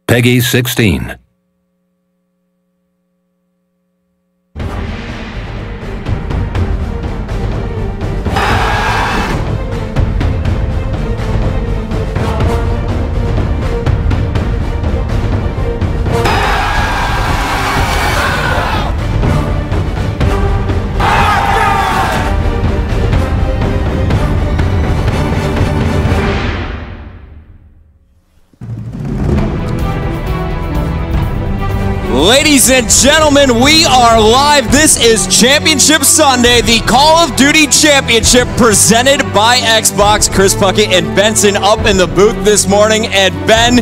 Peggy 16. Ladies and gentlemen, we are live. This is Championship Sunday, the Call of Duty Championship presented by Xbox. Chris Puckett and Benson up in the booth this morning. And Ben,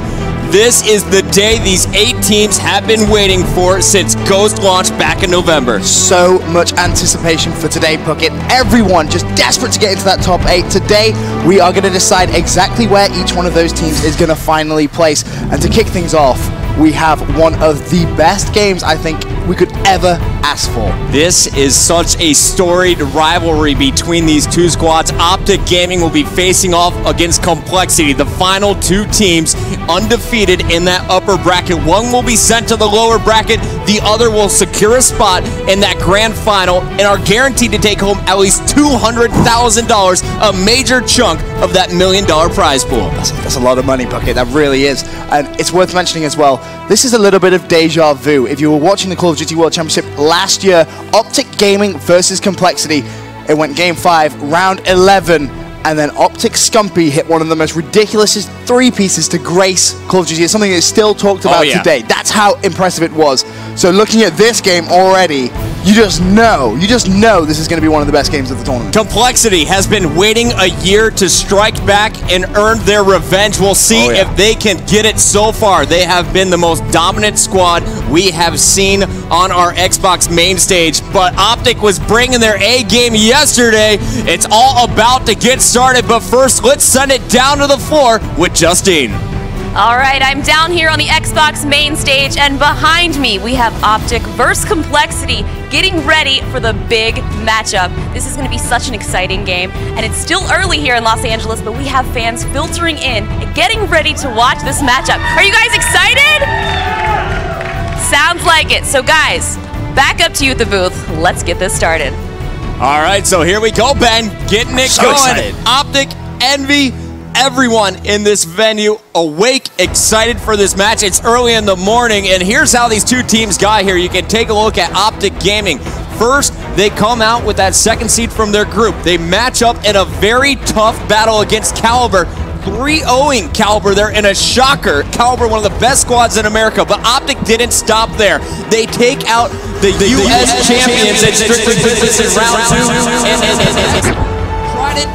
this is the day these 8 teams have been waiting for since Ghost launched back in November. So much anticipation for today, Puckett. Everyone just desperate to get into that top 8. Today, we are going to decide exactly where each one of those teams is going to finally place. And to kick things off, we have one of the best games I think we could ever ask for. This is such a storied rivalry between these two squads. Optic Gaming will be facing off against Complexity, the final 2 teams undefeated in that upper bracket. One will be sent to the lower bracket, the other will secure a spot in that grand final and are guaranteed to take home at least $200,000, a major chunk of that $1 million prize pool. That's a lot of money, Puckett, that really is. And it's worth mentioning as well, this is a little bit of deja vu. If you were watching the Call of Duty World Championship last year, Optic Gaming versus Complexity, it went Game 5, Round 11, and then Optic Scumpy hit one of the most ridiculous 3 pieces to grace Call of Duty. It's something that's still talked about today. That's how impressive it was. So looking at this game already, you just know this is going to be one of the best games of the tournament. Complexity has been waiting a year to strike back and earn their revenge. We'll see if they can get it. So far, they have been the most dominant squad we have seen on our Xbox main stage. But Optic was bringing their A game yesterday. It's all about to get started. But first, let's send it down to the floor with Justine. All right, I'm down here on the Xbox main stage, and behind me we have Optic versus Complexity getting ready for the big matchup. This is going to be such an exciting game, and it's still early here in Los Angeles, but we have fans filtering in and getting ready to watch this matchup. Are you guys excited? Sounds like it. So guys, back up to you at the booth. Let's get this started. All right, so here we go, Ben. Getting it going. Excited. Optic, Envy, everyone in this venue awake, excited for this match. It's early in the morning, and here's how these 2 teams got here. You can take a look at Optic Gaming. First, they come out with that 2nd seed from their group. They match up in a very tough battle against Caliber. 3-0ing Caliber there in a shocker. Caliber, one of the best squads in America, but Optic didn't stop there. They take out the US champions in Strictly Business in round 2.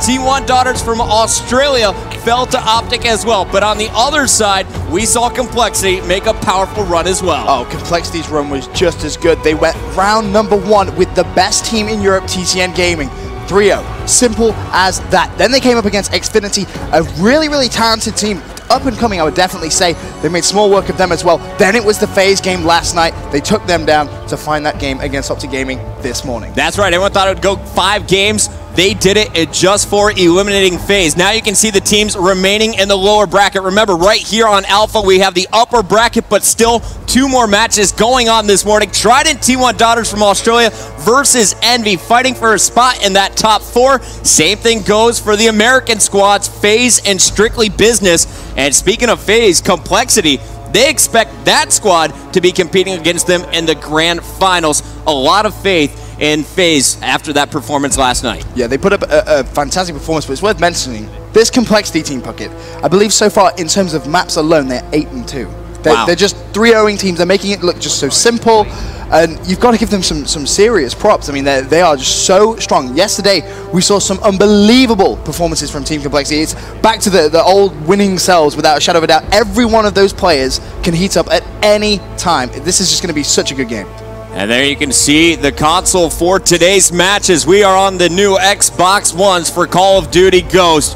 T1 Daughters from Australia fell to Optic as well, but on the other side, we saw Complexity make a powerful run as well. Oh, Complexity's run was just as good. They went round number 1 with the best team in Europe, TCN Gaming, 3-0. Simple as that. Then they came up against Xfinity, a really, really talented team. Up and coming, I would definitely say. They made small work of them as well. Then it was the FaZe game last night. They took them down to find that game against Optic Gaming this morning. That's right. Everyone thought it would go 5 games. They did it just for eliminating FaZe. Now you can see the teams remaining in the lower bracket. Remember, right here on Alpha, we have the upper bracket, but still 2 more matches going on this morning. Trident T1 Daughters from Australia versus Envy, fighting for a spot in that top 4. Same thing goes for the American squads, FaZe and Strictly Business. And speaking of FaZe, Complexity, they expect that squad to be competing against them in the grand finals. A lot of faith in FaZe after that performance last night. Yeah, they put up a fantastic performance, but it's worth mentioning, this Complexity team, Puckett, I believe so far in terms of maps alone, they're 8-2. They're just 3-0ing teams. They're making it look just so simple, and you've got to give them some serious props. I mean, they are just so strong. Yesterday, we saw some unbelievable performances from Team Complexity. It's back to the old winning selves without a shadow of a doubt. Every one of those players can heat up at any time. This is just going to be such a good game. And there you can see the console for today's matches. We are on the new Xbox Ones for Call of Duty Ghost.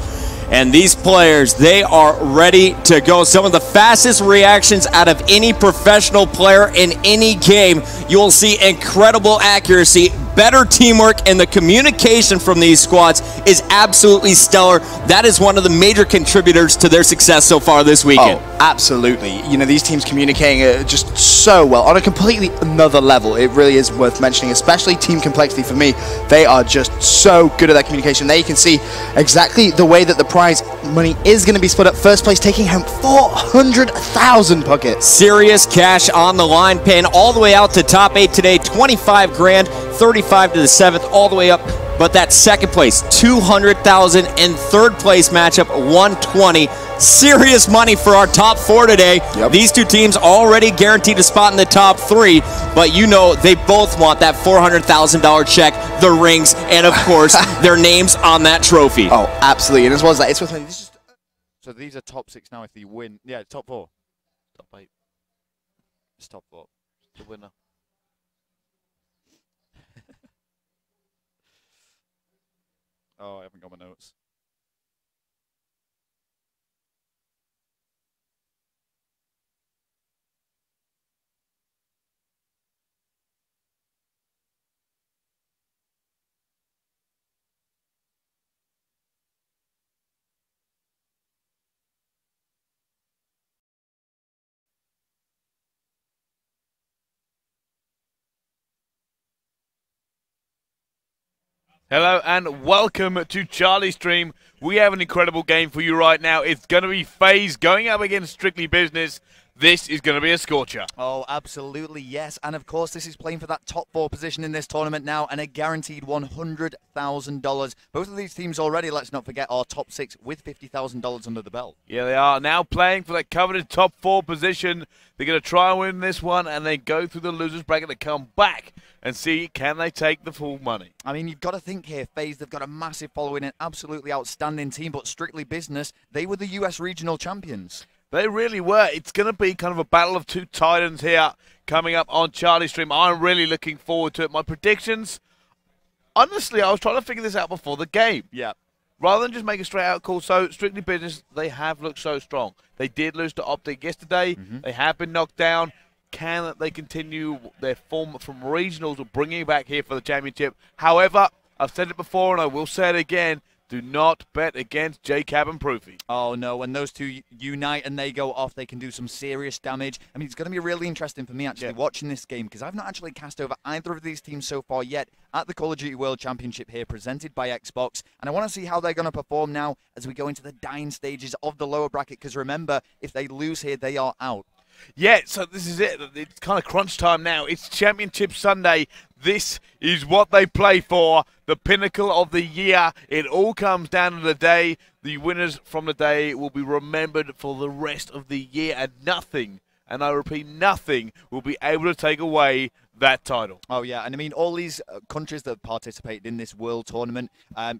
And these players, they are ready to go. Some of the fastest reactions out of any professional player in any game. You'll see incredible accuracy, better teamwork, and the communication from these squads is absolutely stellar. That is one of the major contributors to their success so far this weekend. Oh, absolutely. You know, these teams communicating just so well on a completely another level. It really is worth mentioning, especially Team Complexity for me. They are just so good at that communication. There you can see exactly the way that the prize money is going to be split up. First place taking home 400,000 buckets. Serious cash on the line, paying all the way out to top 8 today, 25 grand, 35 to the 7th, all the way up. But that second place, 200,000, and third place matchup, 120. Serious money for our top 4 today. Yep. These two teams already guaranteed a spot in the top 3, but you know they both want that $400,000 check, the rings, and of course their names on that trophy. Oh, absolutely. And as well as that, it's worth. So these are top 6 now if you win. Yeah, top 4. Top 8. It's top 4. The winner. Oh, I haven't got my notes. Hello and welcome to Charlie's stream. We have an incredible game for you right now. It's going to be FaZe going up against Strictly Business. This is going to be a scorcher. Oh, absolutely, yes. And of course, this is playing for that top 4 position in this tournament now and a guaranteed $100,000. Both of these teams already, let's not forget, are top 6 with $50,000 under the belt. Yeah, they are now playing for that coveted top 4 position. They're going to try and win this one and then go through the losers bracket to come back and see can they take the full money. I mean, you've got to think here, FaZe, they've got a massive following, an absolutely outstanding team, but Strictly Business, they were the US regional champions. They really were. It's going to be kind of a battle of 2 titans here coming up on Charlie's stream. I'm really looking forward to it. My predictions, honestly, I was trying to figure this out before the game. Yeah. Rather than just make a straight-out call. So, Strictly Business, they have looked so strong. They did lose to Optic yesterday. They have been knocked down. Can they continue their form from regionals or bringing it back here for the championship? However, I've said it before and I will say it again, do not bet against JCab and Proofy. Oh, no. When those two unite and they go off, they can do some serious damage. I mean, it's going to be really interesting for me, actually, watching this game, because I've not actually cast over either of these teams so far yet at the Call of Duty World Championship here, presented by Xbox. And I want to see how they're going to perform now as we go into the dying stages of the lower bracket, because remember, if they lose here, they are out. Yeah, so this is it. It's kind of crunch time now. It's Championship Sunday. This is what they play for, the pinnacle of the year. It all comes down to the day. The winners from the day will be remembered for the rest of the year, and nothing, and I repeat, nothing will be able to take away that title. Oh, yeah, and I mean, all these countries that have participated in this world tournament,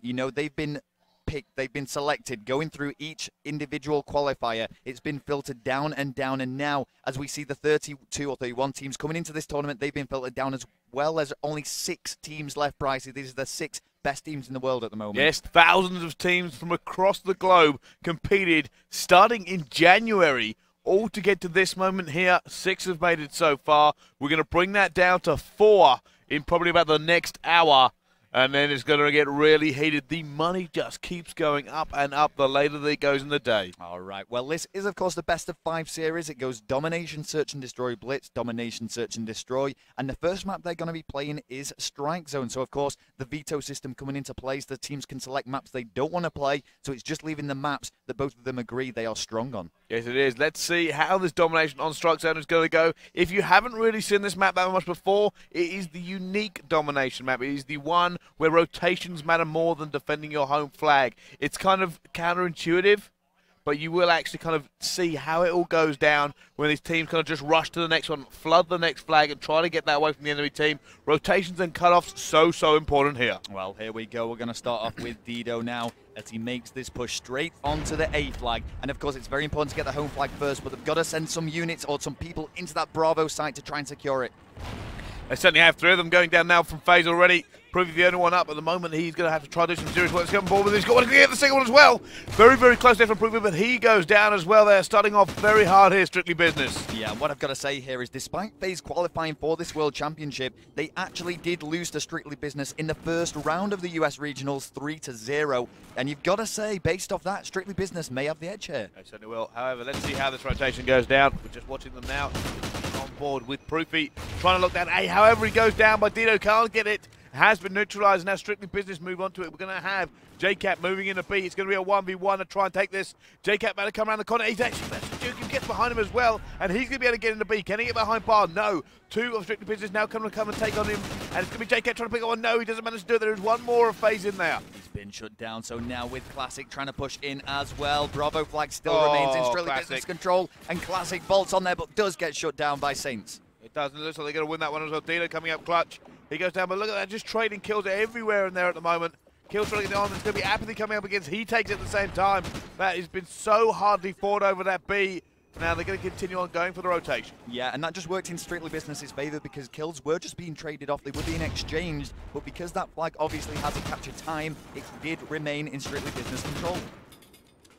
you know, they've been picked, they've been selected, going through each individual qualifier. It's been filtered down, and now, as we see the 32 or 31 teams coming into this tournament, they've been filtered down as well as only 6 teams left, Bryce. These are the 6 best teams in the world at the moment. Yes, thousands of teams from across the globe competed starting in January, all to get to this moment here. 6 have made it so far. We're going to bring that down to 4 in probably about the next hour. And then it's going to get really heated. The money just keeps going up and up the later that it goes in the day. All right. Well, this is, of course, the best of 5 series. It goes Domination, Search and Destroy, Blitz, Domination, Search and Destroy. And the first map they're going to be playing is Strike Zone. So, of course, the veto system coming into play, so the teams can select maps they don't want to play. So it's just leaving the maps that both of them agree they are strong on. Yes, it is. Let's see how this Domination on Strike Zone is going to go. If you haven't really seen this map that much before, it is the unique Domination map. It is the one where rotations matter more than defending your home flag. It's kind of counterintuitive, but you will actually kind of see how it all goes down when these teams kind of just rush to the next one, flood the next flag, and try to get that away from the enemy team. Rotations and cutoffs, so important here. Well, here we go. We're going to start off with Dido now as he makes this push straight onto the A flag. And, of course, it's very important to get the home flag first, but they've got to send some units or some people into that Bravo site to try and secure it. They certainly have 3 of them going down now from FaZe already. Provy the only one up at the moment. He's going to have to try to do some serious work. He's coming forward. He's got to get the second one as well. Very, very close there for Provy, but he goes down as well there. Starting off very hard here, Strictly Business. Yeah, what I've got to say here is despite FaZe qualifying for this World Championship, they actually did lose to Strictly Business in the first round of the US Regionals 3-0. And you've got to say, based off that, Strictly Business may have the edge here. They certainly will. However, let's see how this rotation goes down. We're just watching them now. On board with Proofy, trying to lock down A. However, he goes down by Dino, can't get it. Has been neutralized. Now Strictly Business move on to it. We're going to have JCap moving into B. It's going to be a 1v1 to try and take this. JCap about to come around the corner. He's actually Duke gets behind him as well, and he's going to be able to get into B. Can he get behind Bar? No. Two of Strictly Business now come and take on him, and it's going to be JCap trying to pick up one. No, he doesn't manage to do it. There is one more of FaZe in there. He's been shut down, so now with Classic trying to push in as well. Bravo flag still remains in Strictly Business control, and Classic bolts on there, but does get shut down by Saints. It does, and it looks like they're going to win that one as well. Dino coming up clutch. He goes down, but look at that, just trading kills everywhere in there at the moment. Kills trying to get on. There's going to be Apathy coming up against. He takes it at the same time. That has been so hardly fought over that B. Now they're going to continue on going for the rotation. Yeah, and that just worked in Strictly Business's favor because kills were just being traded off. They were being exchanged, but because that flag obviously has a capture time, it did remain in Strictly Business control.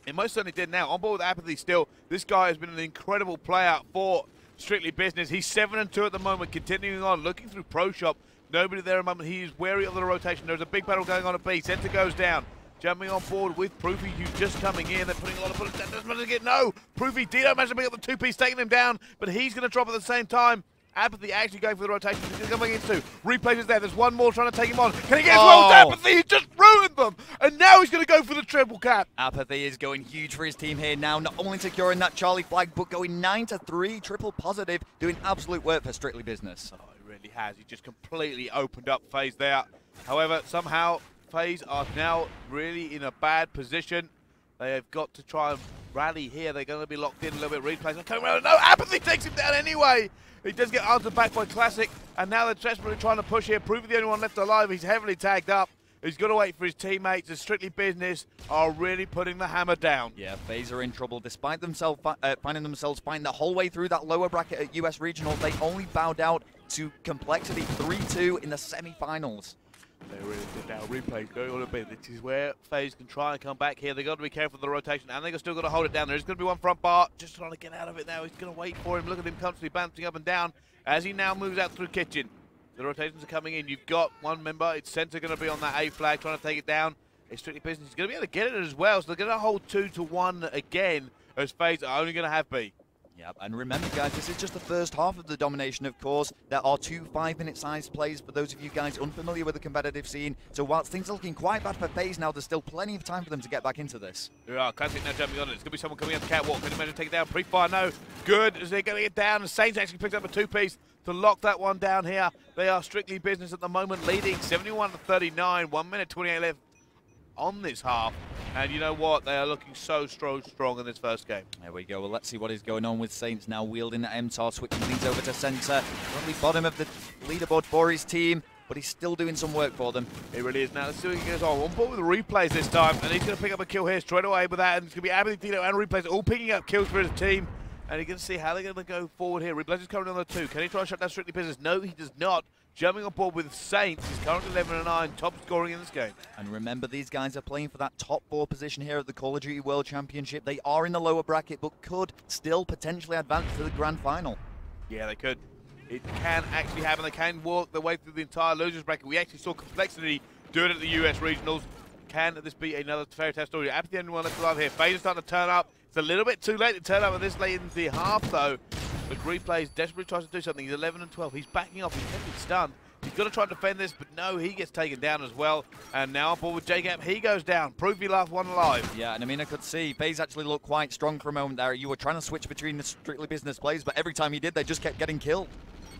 It most certainly did. Now, on board with Apathy still, this guy has been an incredible player for Strictly Business. He's 7-2 at the moment, continuing on, looking through Pro Shop. Nobody there at the moment. He is wary of the rotation. There's a big battle going on at B. Center goes down. Jumping on board with Proofy, who's just coming in. They're putting a lot of bullets down. Doesn't manage to get no. Proofy, Dino managed to pick up the two-piece, taking him down, but he's going to drop at the same time. Apathy actually going for the rotation. He's coming in too. Replays is there. There's one more trying to take him on. Can he get as well as Apathy? He just ruined them. And now he's going to go for the triple cap. Apathy is going huge for his team here now. Not only securing that Charlie flag, but going 9-3, triple positive, doing absolute work for Strictly Business. Oh, he really has. He just completely opened up FaZe there. However, somehow FaZe are now really in a bad position. They have got to try and rally here. They're going to be locked in a little bit. Replays are coming around. No, Apathy takes him down anyway. He does get answered back by Classic, and now they're desperately trying to push here. Proving the only one left alive. He's heavily tagged up. He's got to wait for his teammates. The Strictly Business are really putting the hammer down. Yeah, FaZe are in trouble. Despite themselves finding themselves fighting the whole way through that lower bracket at US Regionals, they only bowed out to Complexity 3-2 in the semi-finals. They're really good now. Replay going on a bit. This is where FaZe can try and come back here. They've got to be careful of the rotation, and they've still got to hold it down. There's going to be one front bar just trying to get out of it now. He's going to wait for him. Look at him constantly bouncing up and down as he now moves out through Kitchen. The rotations are coming in. You've got one member. It's Center going to be on that A flag trying to take it down. It's Strictly Business. He's going to be able to get it as well, so they're going to hold 2-1 again as FaZe are only going to have B. Yep, and remember guys, this is just the first half of the domination, of course. There are 2 5-minute sized plays for those of you guys unfamiliar with the competitive scene. So whilst things are looking quite bad for FaZe now, there's still plenty of time for them to get back into this. There are. Classic now jumping on it. It's going to be someone coming up the catwalk. Can you imagine take it down? Pre-fire, no. Good, as they're going to get down. And Saints actually picked up a 2-piece to lock that one down here. They are Strictly Business at the moment, leading 71-39. 1 minute 28 left on this half. And you know what? They are looking so strong in this first game. There we go. Well, let's see what is going on with Saints now wielding the MTAR, switching things over to Center. Currently bottom of the leaderboard for his team, but he's still doing some work for them. It really is. Now, let's see what he goes on. On board with the replays this time, and he's going to pick up a kill here straight away with that. And it's going to be Apathy, Dino, and replays all picking up kills for his team. And you're going to see how they're going to go forward here. Replays is coming on the 2. Can he try and shut down Strictly Business? No, he does not. Jumping on board with Saints. He's currently 11-9, top scoring in this game. And remember, these guys are playing for that top 4 position here at the Call of Duty World Championship. They are in the lower bracket, but could still potentially advance to the grand final. Yeah, they could. It can actually happen. They can walk their way through the entire losers bracket. We actually saw Complexity do it at the US Regionals. Can this be another fairy tale story? Apathy, the only one left alive here. FaZe is starting to turn up. It's a little bit too late to turn up at this late in the half, though. But Replays desperately tries to do something. He's 11-12. He's backing off. He's heavily stunned. He's got to try to defend this, but no, he gets taken down as well. And now on board with JCap, he goes down. Proofy last one alive. Yeah, and I mean, I could see FaZe actually looked quite strong for a moment there. You were trying to switch between the Strictly Business plays, but every time you did, they just kept getting killed.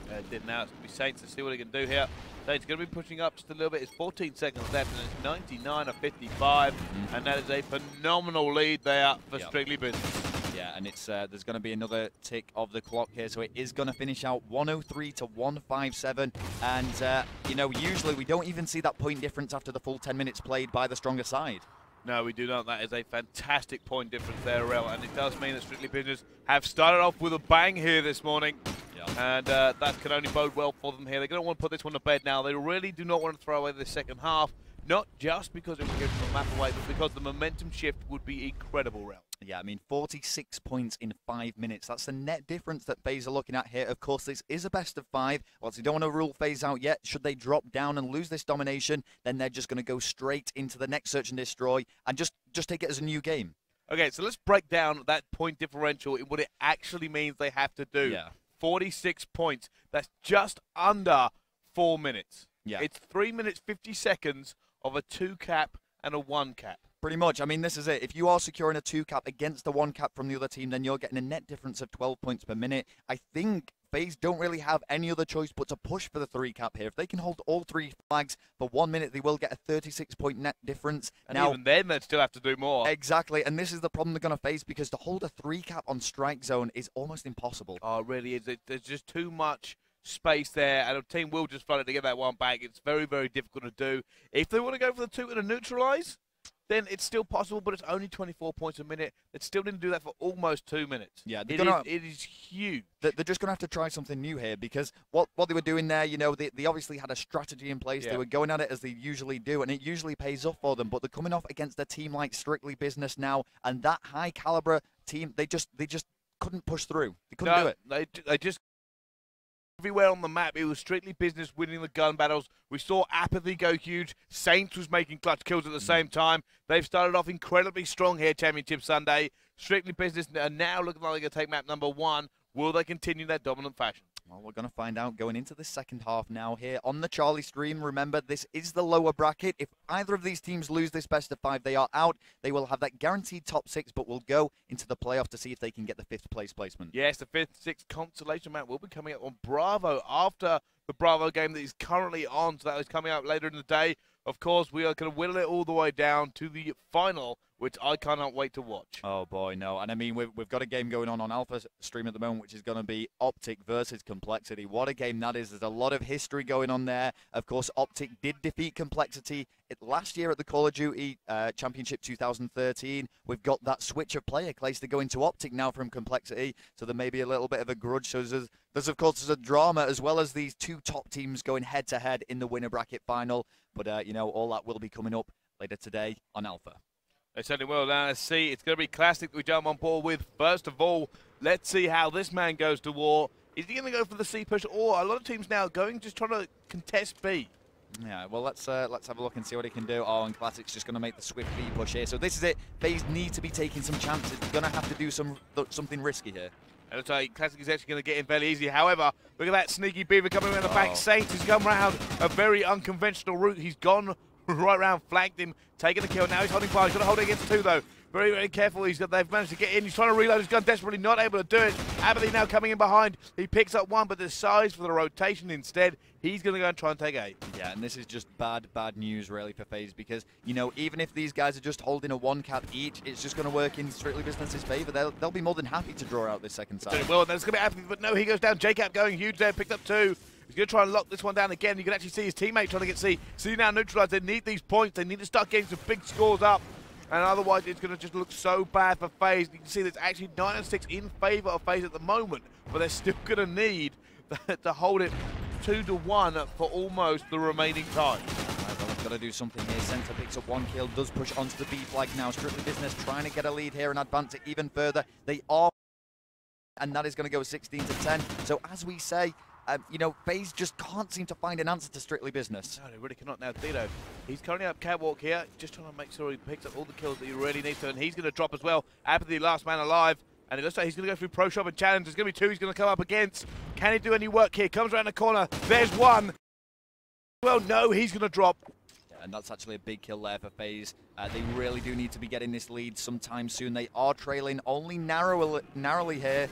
It did now. It's going to be Saints to see what he can do here. Saints going to be pushing up just a little bit. It's 14 seconds left, and it's 99-55. And that is a phenomenal lead there for Strictly Business. Yeah, and it's there's going to be another tick of the clock here, so it is going to finish out 103-157. And, you know, usually we don't even see that point difference after the full 10 minutes played by the stronger side. No, we do not. That is a fantastic point difference there, Rel, and it does mean that Strictly Business have started off with a bang here this morning. And that can only bode well for them here. They're going to want to put this one to bed now. They really do not want to throw away the second half, not just because it will give them a map away, but because the momentum shift would be incredible, Rel. Yeah, I mean, 46 points in 5 minutes. That's the net difference that FaZe are looking at here. Of course, this is a best of 5. Whilst they don't want to rule FaZe out yet, should they drop down and lose this domination, then they're just going to go straight into the next search and destroy and just take it as a new game. Okay, so let's break down that point differential in what it actually means they have to do. Yeah. 46 points. That's just under 4 minutes. Yeah. It's 3 minutes, 50 seconds of a 2 cap and a 1 cap. Pretty much. I mean, this is it. If you are securing a 2 cap against a 1 cap from the other team, then you're getting a net difference of 12 points per minute. I think FaZe don't really have any other choice but to push for the 3 cap here. If they can hold all 3 flags for 1 minute, they will get a 36-point net difference. And now, even then, they'd still have to do more. Exactly, and this is the problem they're going to face because to hold a 3 cap on strike zone is almost impossible. Oh, it really is. There's just too much space there, and a team will just flood it to get that one back. It's very, very difficult to do. If they want to go for the 2 and a neutralize, then it's still possible, but it's only 24 points a minute. They still didn't do that for almost 2 minutes. Yeah, it is huge. They're just going to have to try something new here because what they were doing there, you know, they obviously had a strategy in place. Yeah. They were going at it as they usually do, and it usually pays off for them. But they're coming off against a team like Strictly Business now, and that high caliber team, they just couldn't push through. They couldn't do it. They just everywhere on the map, it was Strictly Business winning the gun battles. We saw Apathy go huge. Saints was making clutch kills at the same time. They've started off incredibly strong here, Championship Sunday. Strictly Business are now looking like they're going to take map number 1. Will they continue that dominant fashion? Well, we're going to find out going into the second half now here on the Charlie stream. Remember, this is the lower bracket. If either of these teams lose this best of 5, they are out. They will have that guaranteed top 6, but will go into the playoff to see if they can get the 5th place placement. Yes, the 5th, 6th consolation map will be coming up on Bravo after the Bravo game that is currently on. So that is coming up later in the day. Of course, we are going to whittle it all the way down to the final, which I cannot wait to watch. Oh, boy, no. And, I mean, we've got a game going on Alpha stream at the moment, which is going to be Optic versus Complexity. What a game that is. There's a lot of history going on there. Of course, Optic did defeat Complexity last year at the Call of Duty Championship 2013. We've got that switch of player. Clayster going to Optic now from Complexity, so there may be a little bit of a grudge. So there's of course, a drama, as well as these 2 top teams going head-to-head in the winner bracket final. But, you know, all that will be coming up later today on Alpha. They certainly will. Now, let's see. It's going to be classic that we jump on board with. First of all, let's see how this man goes to war. Is he going to go for the C push, or a lot of teams now going just trying to contest B? Yeah, well, let's have a look and see what he can do. Oh, and Classic's just going to make the swift B push here. So this is it. FaZe need to be taking some chances. They're going to have to do something risky here. And I'll tell you, Classic is actually going to get in fairly easy. However, look at that sneaky beaver coming around the back. Saints has come around a very unconventional route. He's gone right round, flanked him, taking the kill. Now he's holding fire. He's got to hold it against 2, though. Very, very careful. They've managed to get in. He's trying to reload his gun, desperately not able to do it. Apathy now coming in behind. He picks up 1, but the size for the rotation instead. He's going to go and try and take A. Yeah, and this is just bad news, really, for FaZe, because, you know, even if these guys are just holding a 1 cap each, it's just going to work in Strictly Business's favor. They'll be more than happy to draw out this second side. Well, there's going to be Apathy, but no, he goes down. J-Cap going huge there, picked up 2. He's going to try and lock this one down again. You can actually see his teammate trying to get C. C now neutralized. They need these points. They need to start getting some big scores up. And otherwise, it's going to just look so bad for FaZe. You can see there's actually 9 and 6 in favor of FaZe at the moment. But they're still going to need to hold it 2-1 for almost the remaining time. They've got to do something here. Center picks up 1 kill, does push onto the B flag now. Strictly Business trying to get a lead here and advance it even further. They are, and that is going to go 16-10. So as we say, you know, FaZe just can't seem to find an answer to Strictly Business. No, they really cannot now. Dito, he's currently up catwalk here, just trying to make sure he picks up all the kills that he really needs to, and he's going to drop as well. Apathy, last man alive, and it looks like he's going to go through Pro Shop and Challenge. There's going to be 2 he's going to come up against. Can he do any work here? Comes around the corner. There's 1. Well, no, he's going to drop. Yeah, and that's actually a big kill there for FaZe. They really do need to be getting this lead sometime soon. They are trailing only narrowly here.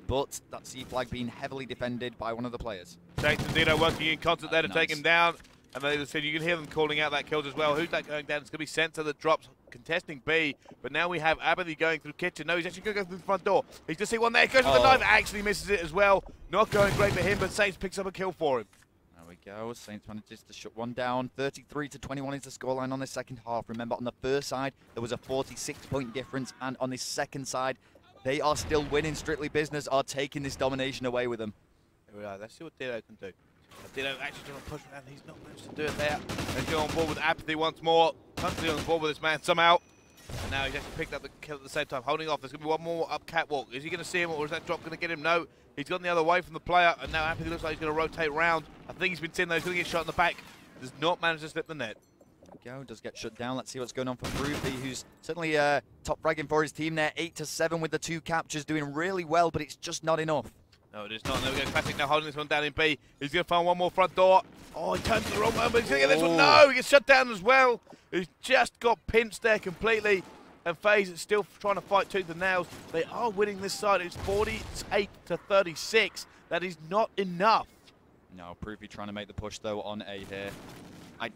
But that C flag being heavily defended by one of the players. Saints and Dito working in concert there to take him down. And they said you can hear them calling out that kills as well. Who's that going down? It's going to be Sensor that drops, contesting B. But now we have Apathy going through kitchen. No, he's actually going to go through the front door. He's going to see one there. Goes for the knife. Actually misses it as well. Not going great for him, but Saints picks up a kill for him. There we go. Saints manages to shut one down. 33-21 is the scoreline on the second half. Remember, on the first side, there was a 46-point difference. And on the second side, They are still winning. Strictly Business are taking this domination away with them. Here we are. Let's see what Ditto can do. Ditto actually trying to push around. He's not managed to do it there. And go on board with Apathy once more. Constantly on board with this man somehow. And now he's actually picked up the kill at the same time, holding off. There's going to be one more up catwalk. Is he going to see him, or is that drop going to get him? No. He's gone the other way from the player, and now Apathy looks like he's going to rotate round. I think he's been seen, though. He's going to get shot in the back. Does not manage to slip the net. Go, does get shut down. Let's see what's going on for Provey, who's certainly top fragging for his team there. 8-7 with the 2 captures, doing really well, but it's just not enough. No, it is not. There we go. Classic now holding this one down in B. He's going to find one more front door. Oh, he turns to the wrong one, but he's going to get this one. No, he gets shut down as well. He's just got pinched there completely. And FaZe is still trying to fight tooth and nails. They are winning this side. It's 48-36. That is not enough. No, Provey trying to make the push, though, on A here.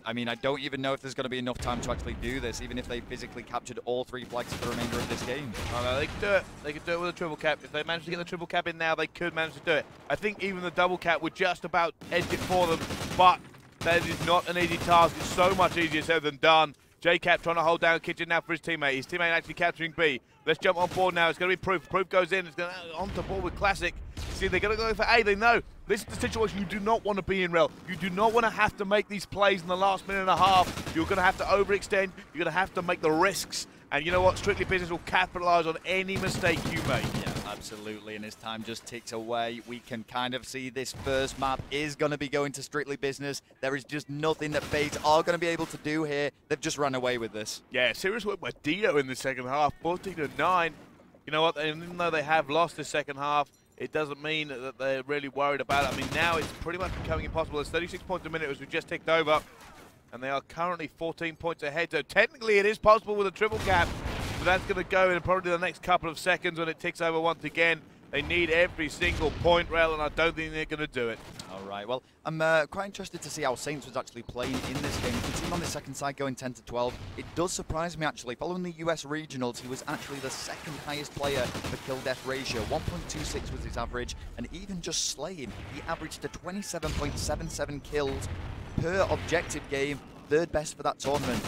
I mean, I don't even know if there's going to be enough time to actually do this, even if they physically captured all 3 flags for the remainder of this game. Oh, no, they could do it. They could do it with a triple cap. If they manage to get the triple cap in now, they could manage to do it. I think even the double cap would just about edge it for them, but that is not an easy task. It's so much easier said than done. J-Cap trying to hold down Kitchen now for his teammate. His teammate actually capturing B. Let's jump on board now. It's going to be Proof. Proof goes in. It's going to on to board with Classic. See, they're going to go for A. They know this is the situation you do not want to be in, Rel. You do not want to have to make these plays in the last minute and a half. You're going to have to overextend. You're going to have to make the risks. And you know what? Strictly Business will capitalize on any mistake you make. Yeah, absolutely. And as time just ticks away, we can kind of see this first map is going to be going to Strictly Business. There is just nothing that FaZe are going to be able to do here. They've just run away with this. Yeah, serious work by Dito in the second half. 14-9. You know what? Even though they have lost the second half, it doesn't mean that they're really worried about it. I mean, now it's pretty much becoming impossible. There's 36 points a minute as we just ticked over. And they are currently 14 points ahead. So technically it is possible with a triple cap. But that's going to go in probably the next couple of seconds when it ticks over once again. They need every single point, Rel, and I don't think they're going to do it. All right, well, I'm quite interested to see how Saints was actually playing in this game. You can see him on the second side going 10-12. It does surprise me, actually. Following the US regionals, he was actually the second highest player for kill-death ratio. 1.26 was his average, and even just slaying, he averaged to 27.77 kills per objective game, 3rd best for that tournament.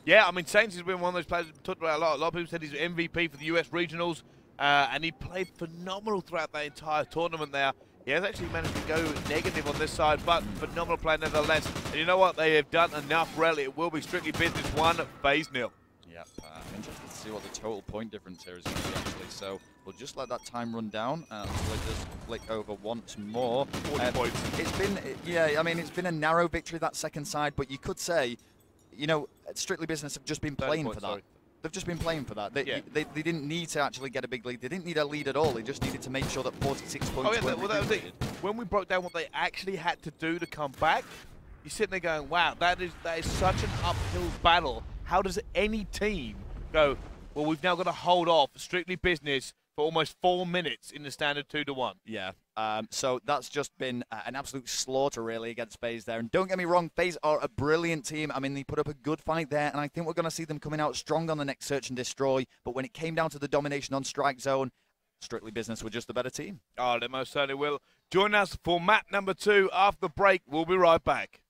Yeah, I mean, Saints has been one of those players we've talked about a lot. A lot of people said he's MVP for the US regionals, and he played phenomenal throughout that entire tournament there. He has actually managed to go negative on this side, but phenomenal play nevertheless. And you know what? They have done enough, Rel. It will be Strictly Business 1, FaZe 0. Yep, I'm interested to see what the total point difference here is going to be, actually. So we'll just let that time run down and let this flick over once more. 40 points. It's been, yeah, I mean, it's been a narrow victory, that second side, but you could say, you know, Strictly Business have just been playing for that. Sorry. They've just been playing for that. Yeah. They didn't need to actually get a big lead. They didn't need a lead at all. They just needed to make sure that 46 points Oh, yeah, well, that was it. When we broke down what they actually had to do to come back, you're sitting there going, wow, that is such an uphill battle. How does any team go, well, we've now got to hold off Strictly Business for almost 4 minutes in the standard 2-1? Yeah. So that's just been an absolute slaughter, really, against FaZe there. And don't get me wrong, FaZe are a brilliant team. I mean, they put up a good fight there, and I think we're going to see them coming out strong on the next Search and Destroy. But when it came down to the domination on Strike Zone, Strictly Business were just the better team. Oh, they most certainly will. Join us for map number 2 after the break. We'll be right back.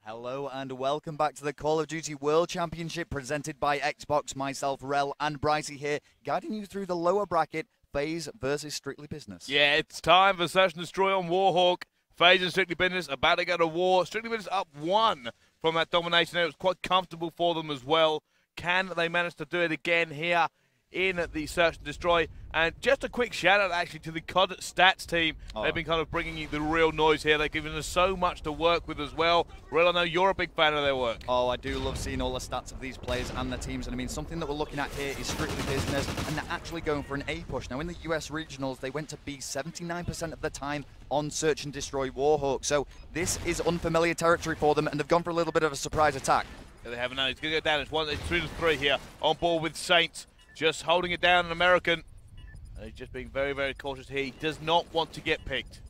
Hello and welcome back to the Call of Duty World Championship presented by Xbox. Myself, Rel, and Brycey here, guiding you through the lower bracket, FaZe versus Strictly Business. Yeah, it's time for Search and Destroy on Warhawk. FaZe and Strictly Business about to go to war. Strictly Business up 1 from that domination. It was quite comfortable for them as well. Can they manage to do it again here in the Search and Destroy? And just a quick shout out actually to the COD stats team. They've been kind of bringing you the real noise here. They've given us so much to work with as well. Real, I know you're a big fan of their work. Oh, I do love seeing all the stats of these players and their teams. And I mean, something that we're looking at here is Strictly Business, and they're actually going for an A push. Now, in the US regionals, they went to B 79% of the time on Search and Destroy Warhawk. So this is unfamiliar territory for them, and they've gone for a little bit of a surprise attack. Yeah, they haven't known. He's going to go down. It's 3-3 here on board with Saints. Just holding it down, an American. And he's just being very, very cautious here. He does not want to get picked.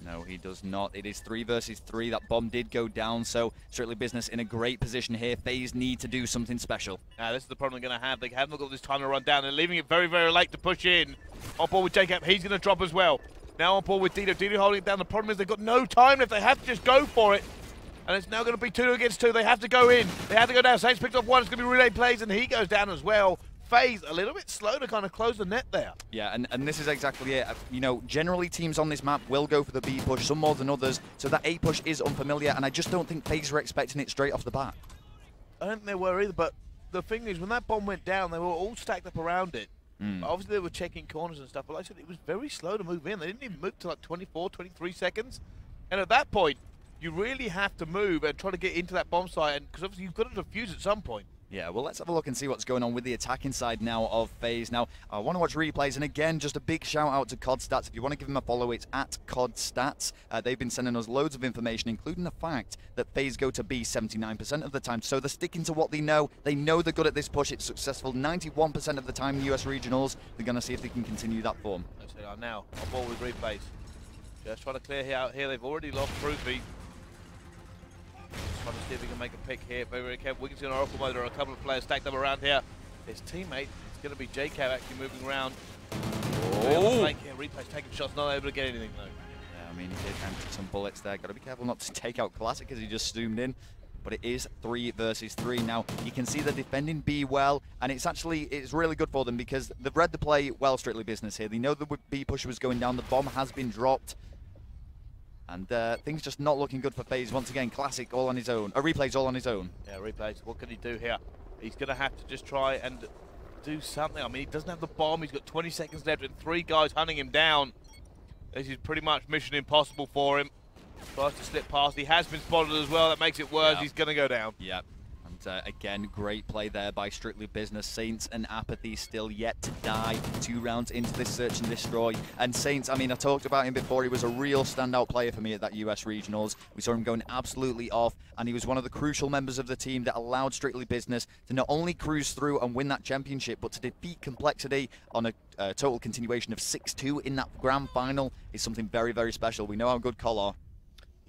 No, he does not. It is 3 versus 3. That bomb did go down, so Strictly Business in a great position here. FaZe need to do something special. Now, this is the problem they're going to have. They haven't got this time to run down. They're leaving it very, very late to push in. On board with Jacob. He's going to drop as well. Now on board with Dino. Dino holding it down. The problem is they've got no time left. They have to just go for it. And it's now going to be 2 against 2. They have to go in. They have to go down. Saints picked up 1. It's going to be relay plays, and he goes down as well. FaZe a little bit slow to kind of close the net there. Yeah, and this is exactly it. You know, generally teams on this map will go for the B push, some more than others, so that A push is unfamiliar, and I just don't think FaZe were expecting it straight off the bat. I don't think they were either, but the thing is, when that bomb went down, they were all stacked up around it. But obviously, they were checking corners and stuff, but like I said, it was very slow to move in. They didn't even move to like 24, 23 seconds. And at that point, you really have to move and try to get into that bomb site, because obviously you've got to defuse at some point. Yeah, well, let's have a look and see what's going on with the attacking side now of FaZe. Now, I want to watch replays, and again, just a big shout out to COD Stats. If you want to give them a follow, it's at COD Stats. They've been sending us loads of information, including the fact that FaZe go to B 79% of the time. So they're sticking to what they know. They know they're good at this push. It's successful 91% of the time in the US regionals. They're going to see if they can continue that form. Let's see now, on ball with replays. Just trying to clear out here. They've already lost Proofy. Trying to see if we can make a pick here. Very, very careful. We can see on Oracle mode there are a couple of players stacked up around here. His teammate, it's going to be JCab actually moving around. Oh! Yeah, Replay's taking shots, not able to get anything though. Yeah, I mean, he did empty some bullets there. Got to be careful not to take out Classic as he just zoomed in. But it is 3 versus 3. Now, you can see they're defending B well, and it's really good for them because they've read the play well, Strictly Business here. They know the B push was going down. The bomb has been dropped. And things just not looking good for FaZe. Once again, Classic all on his own. Replay's all on his own. Yeah, Replays. What can he do here? He's going to have to just try and do something. I mean, he doesn't have the bomb. He's got 20 seconds left and 3 guys hunting him down. This is pretty much mission impossible for him. Tries to slip past. He has been spotted as well. That makes it worse. Yeah. He's going to go down. Yep. And again, great play there by Strictly Business. Saints and Apathy still yet to die. 2 rounds into this Search and Destroy. And Saints, I mean, I talked about him before. He was a real standout player for me at that US Regionals. We saw him going absolutely off, and he was one of the crucial members of the team that allowed Strictly Business to not only cruise through and win that championship, but to defeat Complexity on a total continuation of 6-2 in that grand final is something very, very special. We know how good Col are.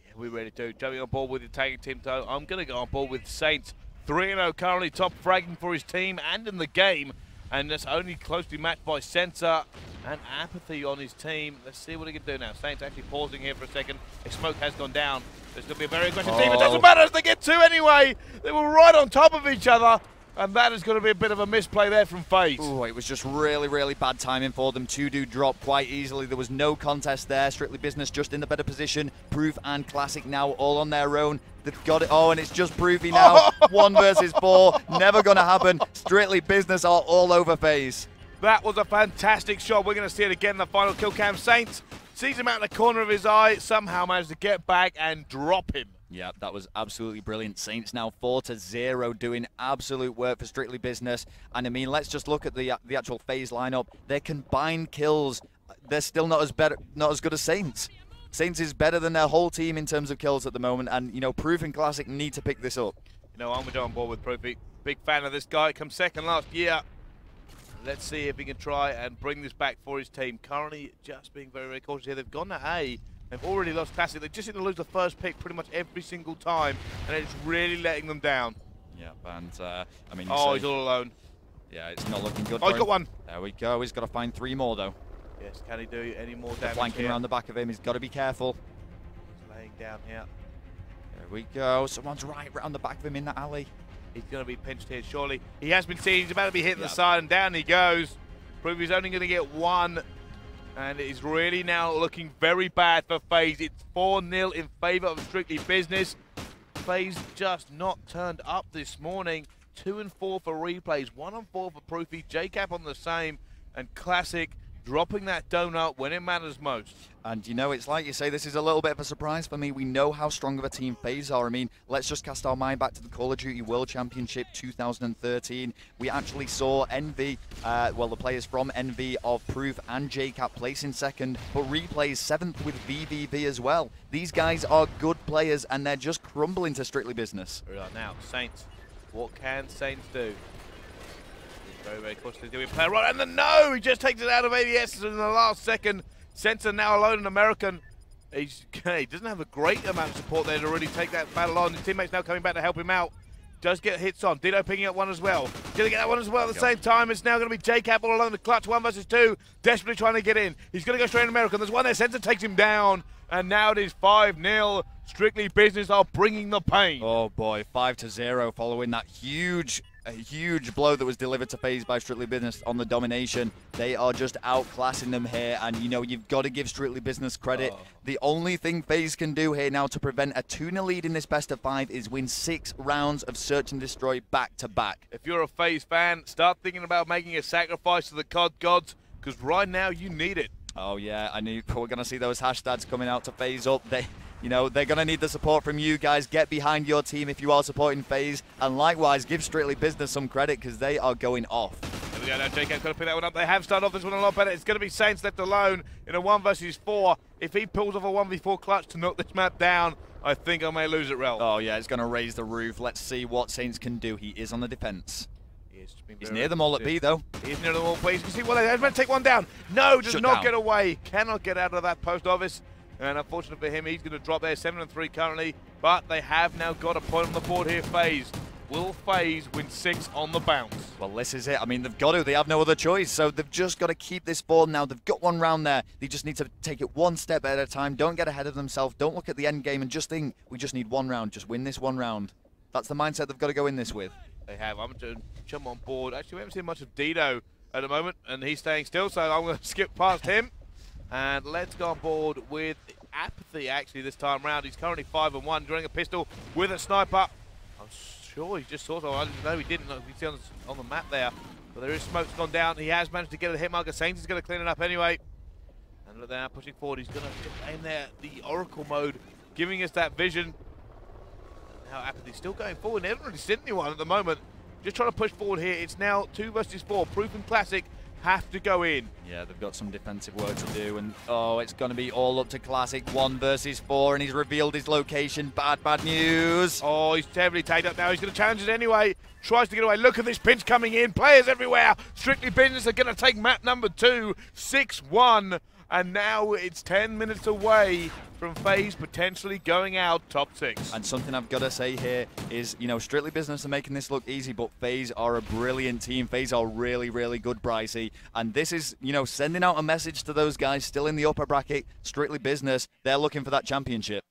Yeah, we really do. Jumping on board with the tagging team, though, I'm going to go on board with Saints. 3-0 currently top fragging for his team and in the game, and that's only closely matched by Sensor and Apathy on his team. Let's see what he can do now. Saints actually pausing here for a second. A smoke has gone down. There's going to be a very aggressive team. It doesn't matter as they get 2 anyway. They were right on top of each other, and that is going to be a bit of a misplay there from FaZe. Oh, it was just really, really bad timing for them. 2 do drop quite easily. There was no contest there. Strictly Business just in the better position. Proof and Classic now all on their own. They've got it. Oh, and it's just Proofy now. 1 versus 4. Never going to happen. Strictly Business are all over FaZe. That was a fantastic shot. We're going to see it again in the final kill cam. Saints sees him out in the corner of his eye. Somehow managed to get back and drop him. Yeah, that was absolutely brilliant. Saints now 4-0, doing absolute work for Strictly Business. And I mean, let's just look at the actual FaZe lineup. Their combined kills, they're still not as good as Saints. Saints is better than their whole team in terms of kills at the moment, and you know, Proof and Classic need to pick this up. You know, I'm on board with Proofy. Big fan of this guy. Comes second last year. Let's see if he can try and bring this back for his team. Currently, just being very, very cautious here. They've gone to A. They've already lost Classic. They just need to lose the first pick pretty much every single time, and it's really letting them down. Yeah, and I mean, he's all alone. Yeah, it's not looking good. Oh, he's got 1. There we go. He's got to find 3 more though. Yes, can he do any more damage? Flanking around the back of him. He's got to be careful. He's laying down here. There we go. Someone's right around the back of him in that alley. He's going to be pinched here, surely. He has been seen. He's about to be hitting the side, and down he goes. Prove he's only going to get one. And it is really now looking very bad for FaZe. It's 4-0 in favor of Strictly Business. FaZe just not turned up this morning. 2 and 4 for replays, 1 and 4 for Proofy. JCap on the same, and Classic dropping that donut when it matters most. And you know, it's like you say, this is a little bit of a surprise for me. We know how strong of a team FaZe are. I mean, let's just cast our mind back to the Call of Duty World Championship 2013. We actually saw Envy, well, the players from Envy of Proof and JCap placing second, but Replays 7th with VVV as well. These guys are good players, and they're just crumbling to Strictly Business. Here we are now, Saints. What can Saints do? Very, very cautiously doing player right, and then no, he just takes it out of ADS in the last second. Sensor now alone, an American. He doesn't have a great amount of support there to really take that battle on. His teammates now coming back to help him out. Does get hits on. Ditto picking up one as well. Gonna get that one as well at the same time. It's now gonna be JCap all alone. The clutch 1 versus 2. Desperately trying to get in. He's gonna go straight in American. There's one there. Sensor takes him down. And now it is 5-0. Strictly Business are bringing the pain. Oh boy, 5-0 following that huge blow that was delivered to FaZe by Strictly Business on the domination. They are just outclassing them here, and you know, you've got to give Strictly Business credit. The only thing FaZe can do here now to prevent a 2-0 lead in this best of 5 is win 6 rounds of Search and Destroy back to back. If you're a FaZe fan, start thinking about making a sacrifice to the COD gods, because right now you need it. Oh yeah, I knew we're gonna see those hashtags coming out to FaZe up. You know, they're going to need the support from you guys. Get behind your team if you are supporting FaZe. And likewise, give Strictly Business some credit because they are going off. There we go now. JK's got to pick that one up. They have started off this one a lot better. It's going to be Saints left alone in a 1 versus 4. If he pulls off a 1v4 clutch to knock this map down, I think I may lose it, Rel. Oh, yeah, it's going to raise the roof. Let's see what Saints can do. He is on the defense. He's near them all at B, though. He's near them all, but you can see, well, they're going to take one down. No, does not get away. Cannot get out of that post office. And unfortunately for him, he's going to drop there, 7-3 currently. But they have now got a point on the board here, FaZe. Will FaZe win 6 on the bounce? Well, this is it. I mean, they've got to. They have no other choice. So they've just got to keep this ball now. They've got 1 round there. They just need to take it 1 step at a time. Don't get ahead of themselves. Don't look at the end game and just think, we just need 1 round. Just win this 1 round. That's the mindset they've got to go in this with. They have. I'm going to jump on board. Actually, we haven't seen much of Dido at the moment, and he's staying still, so I'm going to skip past him. And let's go on board with Apathy, actually, this time round. He's currently 5-1, drawing a pistol with a sniper. I'm sure he just saw someone. I didn't know he didn't. You see on the map there. But there is smoke's gone down. He has managed to get a hit marker. Saints is going to clean it up anyway. And look there, pushing forward. He's going to aim there, the Oracle mode, giving us that vision. Now Apathy's still going forward. They haven't really seen anyone at the moment. Just trying to push forward here. It's now 2 versus 4. Proof and Classic have to go in. Yeah, they've got some defensive work to do, and oh, it's going to be all up to Classic. 1 versus 4, and he's revealed his location. Bad news. Oh, he's heavily tagged up now. He's going to challenge it anyway. Tries to get away. Look at this pinch coming in. Players everywhere. Strictly Business are going to take map number 2, 6-1. And now it's 10 minutes away from FaZe potentially going out top 6. And something I've got to say here is, you know, Strictly Business are making this look easy, but FaZe are a brilliant team. FaZe are really, really good, Brycey. And this is, you know, sending out a message to those guys still in the upper bracket. Strictly Business, they're looking for that championship.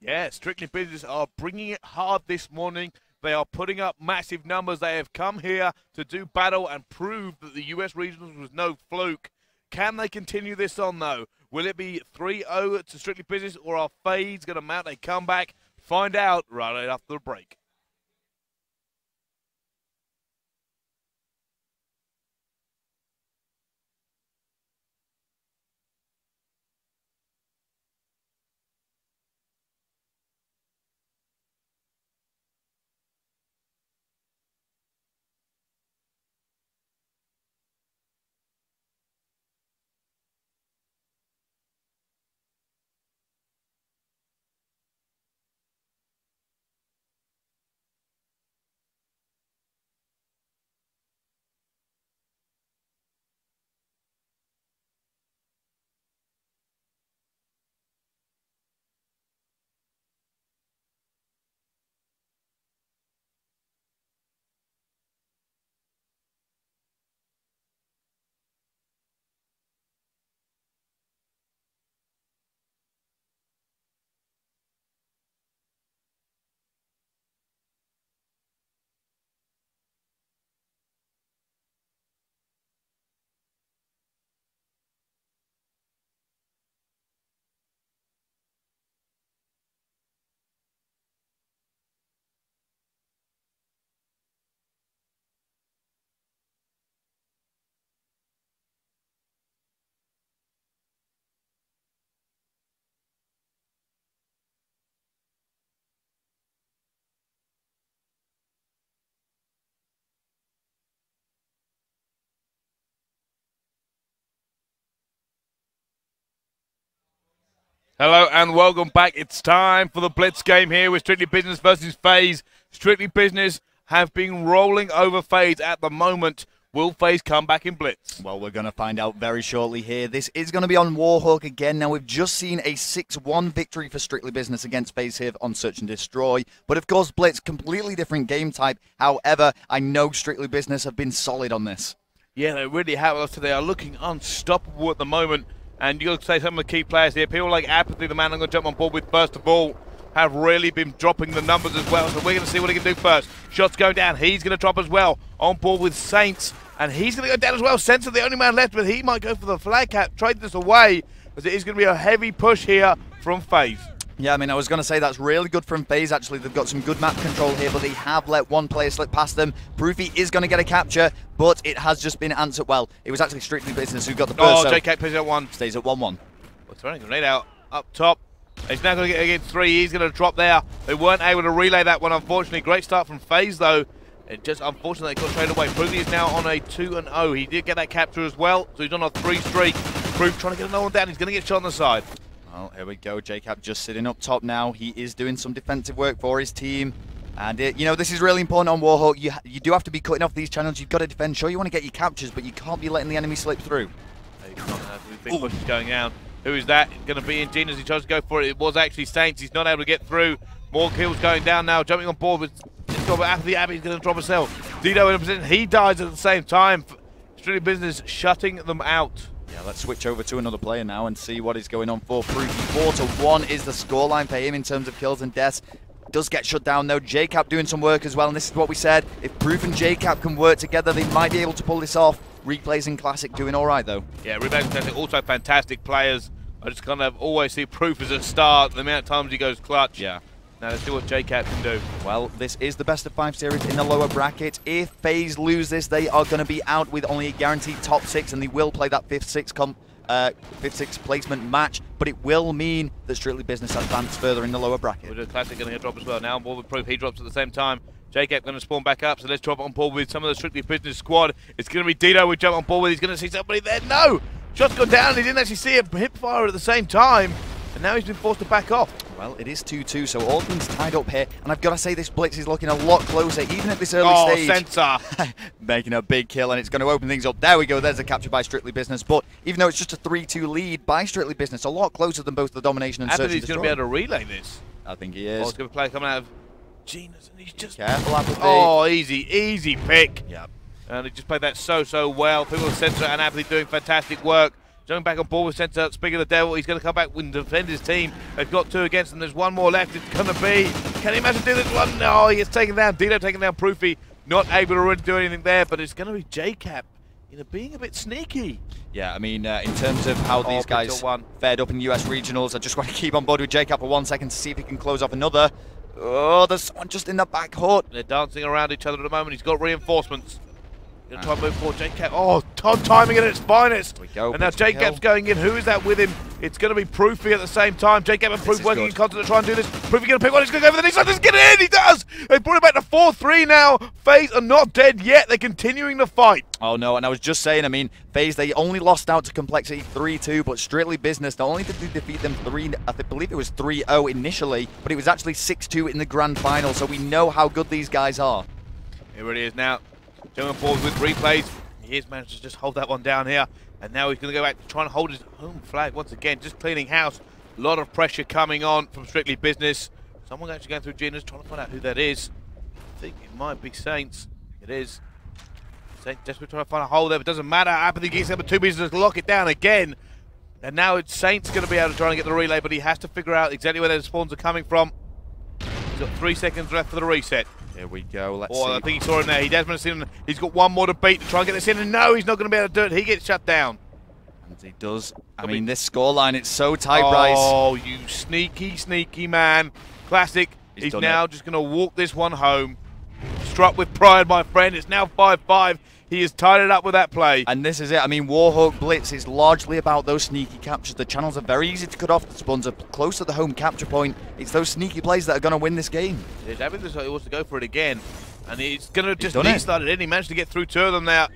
Yeah, Strictly Business are bringing it hard this morning. They are putting up massive numbers. They have come here to do battle and prove that the US Regionals was no fluke. Can they continue this on, though? Will it be 3-0 to Strictly Business, or are FaZe going to mount a comeback? Find out right after the break. Hello and welcome back. It's time for the Blitz game here with Strictly Business versus FaZe. Strictly Business have been rolling over FaZe at the moment. Will FaZe come back in Blitz? Well, we're going to find out very shortly here. This is going to be on Warhawk again. Now, we've just seen a 6-1 victory for Strictly Business against FaZe here on Search and Destroy. But, of course, Blitz, completely different game type. However, I know Strictly Business have been solid on this. Yeah, they really have. They are looking unstoppable at the moment. And you've got to say some of the key players here. People like Apathy, the man I'm going to jump on board with first of all, have really been dropping the numbers as well. So we're going to see what he can do first. Shots going down. He's going to drop as well. On board with Saints. And he's going to go down as well. Sensor, the only man left, but he might go for the flag cap. Trade this away, as it is going to be a heavy push here from FaZe. Yeah, I mean, I was going to say that's really good from FaZe, actually. They've got some good map control here, but they have let one player slip past them. Proofy is going to get a capture, but it has just been answered well. It was actually Strictly Business who got the first. Oh, so JK plays at 1. Stays at 1-1. Well, throwing a grenade out up top. He's now going to get against 3. He's going to drop there. They weren't able to relay that one, unfortunately. Great start from FaZe, though. It just, unfortunately, got traded away. Proofy is now on a 2-0. He did get that capture as well, so he's on a 3 streak. Proof trying to get another one down. He's going to get shot on the side. Well, here we go. JCap just sitting up top now. He is doing some defensive work for his team. And, you know, this is really important on Warhawk. You do have to be cutting off these channels. You've got to defend. Sure, you want to get your captures, but you can't be letting the enemy slip through. Big push is going down. Who is that? Going to be in Gene as he tries to go for it. It was actually Saints. He's not able to get through. More kills going down now. Jumping on board with Abby's going to drop herself. Dido in a position. He dies at the same time. Strictly Business shutting them out. Yeah, let's switch over to another player now and see what is going on for Proofy. 4-1 is the scoreline for him in terms of kills and deaths. Does get shut down though. JCap doing some work as well, and this is what we said. If Proof and JCap can work together, they might be able to pull this off. Replays in Classic doing all right though. Yeah, Replays in Classic also fantastic players. I just kind of always see Proof as a start. The amount of times he goes clutch. Yeah. Now let's see what JCap can do. Well, this is the best of 5 series in the lower bracket. If FaZe lose this, they are going to be out with only a guaranteed top 6, and they will play that 5th-6 placement match, but it will mean that Strictly Business advance further in the lower bracket. We're Classic going to get drop as well. Now on board with Proof, he drops at the same time. JCap going to spawn back up, so let's drop on board with some of the Strictly Business squad. It's going to be Dido we jump on board with. He's going to see somebody there. No! Shot's gone down. He didn't actually see a hip fire at the same time, and now he's been forced to back off. Well, it is 2-2, so all things tied up here. And I've got to say, this Blitz is looking a lot closer, even at this early stage. Sensor! Making a big kill, and it's going to open things up. There we go, there's a capture by Strictly Business. But even though it's just a 3-2 lead by Strictly Business, a lot closer than both the domination and Search and Destroy. He's going to be able to relay this. I think he is. Oh, it's going to play coming out of Genius, and he's just... Careful, Apathy. Oh, easy pick. Yep. And he just played that so well. People with Sensor and Apathy doing fantastic work. Jumping back on board with Sensor. Speaking of the devil, he's going to come back and defend his team. They've got 2 against them. There's 1 more left. It's going to be... Can he imagine doing this one? No, he gets taken down. Dido taking down Proofy. Not able to really do anything there, but it's going to be JCap, you know, being a bit sneaky. Yeah, I mean, in terms of how these guys fared up in US regionals, I just want to keep on board with JCap for 1 second to see if he can close off another. Oh, there's someone just in the back hut. They're dancing around each other at the moment. He's got reinforcements. Gonna try and move forward. JCap. Oh, timing at its finest. There we go. And now JCap's going in. Who is that with him? It's going to be Proofy at the same time. JCap and Proof working in concert to try and do this. Proofy going to pick one. He's going to go for the knee slide. Doesn't get it in. He does. They brought it back to 4-3 now. FaZe are not dead yet. They're continuing to fight. Oh, no. And I was just saying, I mean, FaZe, they only lost out to Complexity 3-2, but Strictly Business, not only did they defeat them I believe it was 3-0 initially, but it was actually 6-2 in the grand final. So we know how good these guys are. Here it is now. Going forward with Replays. He has managed to just hold that one down here. And now he's going to go back to try and hold his home flag once again. Just cleaning house. A lot of pressure coming on from Strictly Business. Someone actually going through Genius trying to find out who that is. I think it might be Saints. It is. Saints desperately trying to find a hole there, but it doesn't matter. Apathy gets number 2 pieces to lock it down again. And now it's Saints going to be able to try and get the relay, but he has to figure out exactly where those spawns are coming from. He's got 3 seconds left for the reset. Here we go. Let's see. I think he saw him there. He does see him. He's got 1 more to beat to try and get this in. And no, he's not going to be able to do it. He gets shut down. And he does. I mean, this scoreline, it's so tight, Bryce. Oh, you sneaky man. Classic. He's now just going to walk this one home. Struck with pride, my friend. It's now 5-5. He has tied it up with that play. And this is it. I mean, Warhawk Blitz is largely about those sneaky captures. The channels are very easy to cut off. The spawns are close to the home capture point. It's those sneaky plays that are going to win this game. He's having this, he wants to go for it again. And he's going to just restart it in. He managed to get through 2 of them now.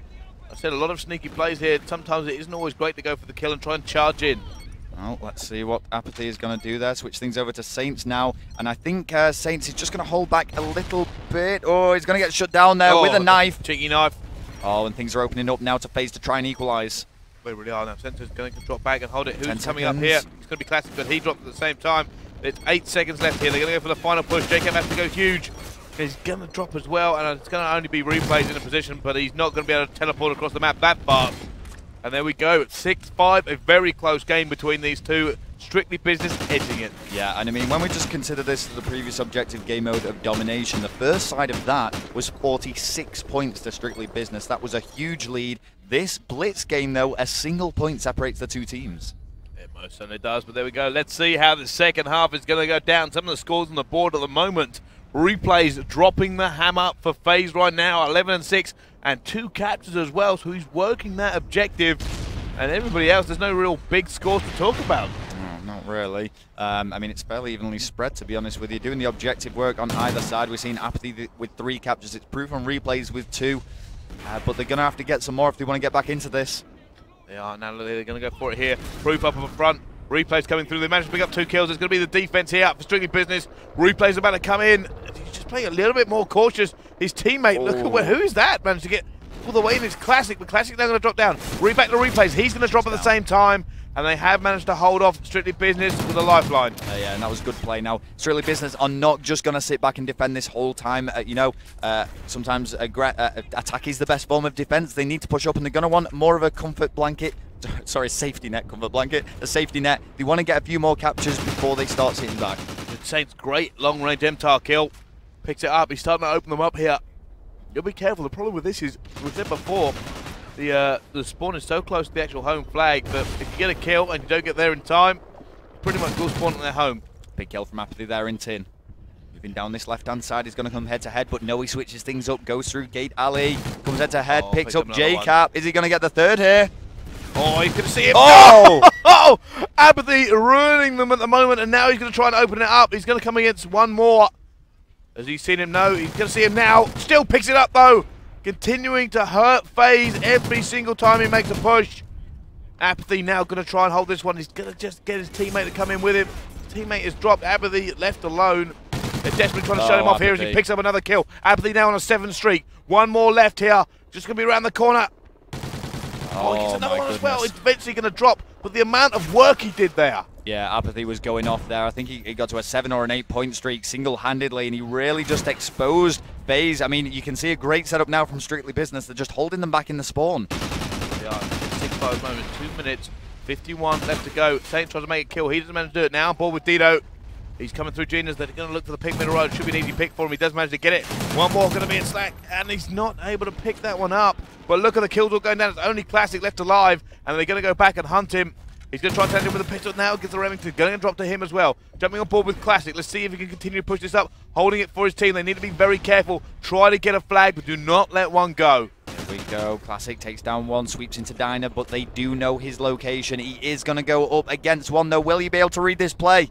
I said a lot of sneaky plays here. Sometimes it isn't always great to go for the kill and try and charge in. Well, let's see what Apathy is going to do there. Switch things over to Saints now. And I think Saints is just going to hold back a little bit. Oh, he's going to get shut down there with a knife. Cheeky knife. Oh, and things are opening up now to FaZe to try and equalize. They really are now. Sensor's going to drop back and hold it. Who's 10 coming seconds. up here? It's going to be Classic, but he dropped at the same time. It's 8 seconds left here. They're going to go for the final push. Jacob has to go huge. He's going to drop as well, and it's going to only be replays in a position, but he's not going to be able to teleport across the map that fast. And there we go. 6-5, a very close game between these two. Strictly Business edging it. Yeah, and I mean, when we just consider this the previous objective game mode of domination, the first side of that was 46 points to Strictly Business. That was a huge lead. This Blitz game, though, a single point separates the two teams. It most certainly does, but there we go. Let's see how the second half is going to go down. Some of the scores on the board at the moment. Replays dropping the hammer for FaZe right now, 11-6, and 2 captures as well, so he's working that objective. And everybody else, there's no real big scores to talk about. No, not really. I mean, it's fairly evenly spread, to be honest with you. Doing the objective work on either side. We've seen Apathy with 3 captures. It's Proof on Replays with 2. But they're going to have to get some more if they want to get back into this. They are now. They're going to go for it here. Proof up front. Replays coming through. They managed to pick up 2 kills. It's going to be the defense here for Strictly Business. Replays about to come in. He's just playing a little bit more cautious. His teammate, look at who is that? Managed to get all the way in his Classic, but Classic now going to drop down. Back to Replays. He's going to drop at the same time. And they have managed to hold off Strictly Business with a lifeline. Yeah, and that was good play. Now, Strictly Business are not just going to sit back and defend this whole time. Sometimes attack is the best form of defense. They need to push up, and they're going to want more of a comfort blanket. Sorry, safety net, comfort blanket. A safety net. They want to get a few more captures before they start sitting back. Saints, great long-range MTAR kill. Picks it up. He's starting to open them up here. You'll be careful. The problem with this is, we said before, the spawn is so close to the actual home flag that if you get a kill and you don't get there in time, pretty much will spawn at their home. Big kill from Apathy there in tin. Moving down this left-hand side, he's going to come head-to-head, but no, he switches things up, goes through Gate Alley, comes head-to-head, picks up J-Cap. Is he going to get the third here? Oh, he's going to see him. Oh! Oh! Apathy ruining them at the moment, and now he's going to try and open it up. He's going to come against one more. Has he seen him? No, he's going to see him now. Still picks it up, though. Continuing to hurt FaZe every single time he makes a push. Apathy now going to try and hold this one. He's going to just get his teammate to come in with him. His teammate is dropped. Apathy left alone. They're desperately trying to shut him off here as he picks up another kill. Apathy now on a 7 streak. One more left here. Just going to be around the corner. Oh, he gets another one as well. It's eventually going to drop. But the amount of work he did there. Yeah, Apathy was going off there. I think he got to a 7 or an 8 point streak single-handedly, and he really just exposed FaZe. I mean, you can see a great setup now from Strictly Business. They're just holding them back in the spawn. They are. 6-5 moment, 2 minutes, 51 left to go. Saints tries to make a kill. He doesn't manage to do it now. Ball with Dido. He's coming through Genius. They're going to look for the pick middle road. Should be an easy pick for him. He does manage to get it. One more going to be in slack, and he's not able to pick that one up. But look at the kills all going down. It's only Classic left alive, and they're going to go back and hunt him. He's going to try and turn him with a pistol now. Gets the Remington. Going to drop to him as well. Jumping on board with Classic. Let's see if he can continue to push this up. Holding it for his team. They need to be very careful. Try to get a flag, but do not let one go. Here we go. Classic takes down one, sweeps into Diner, but they do know his location. He is going to go up against one, though. Will he be able to read this play?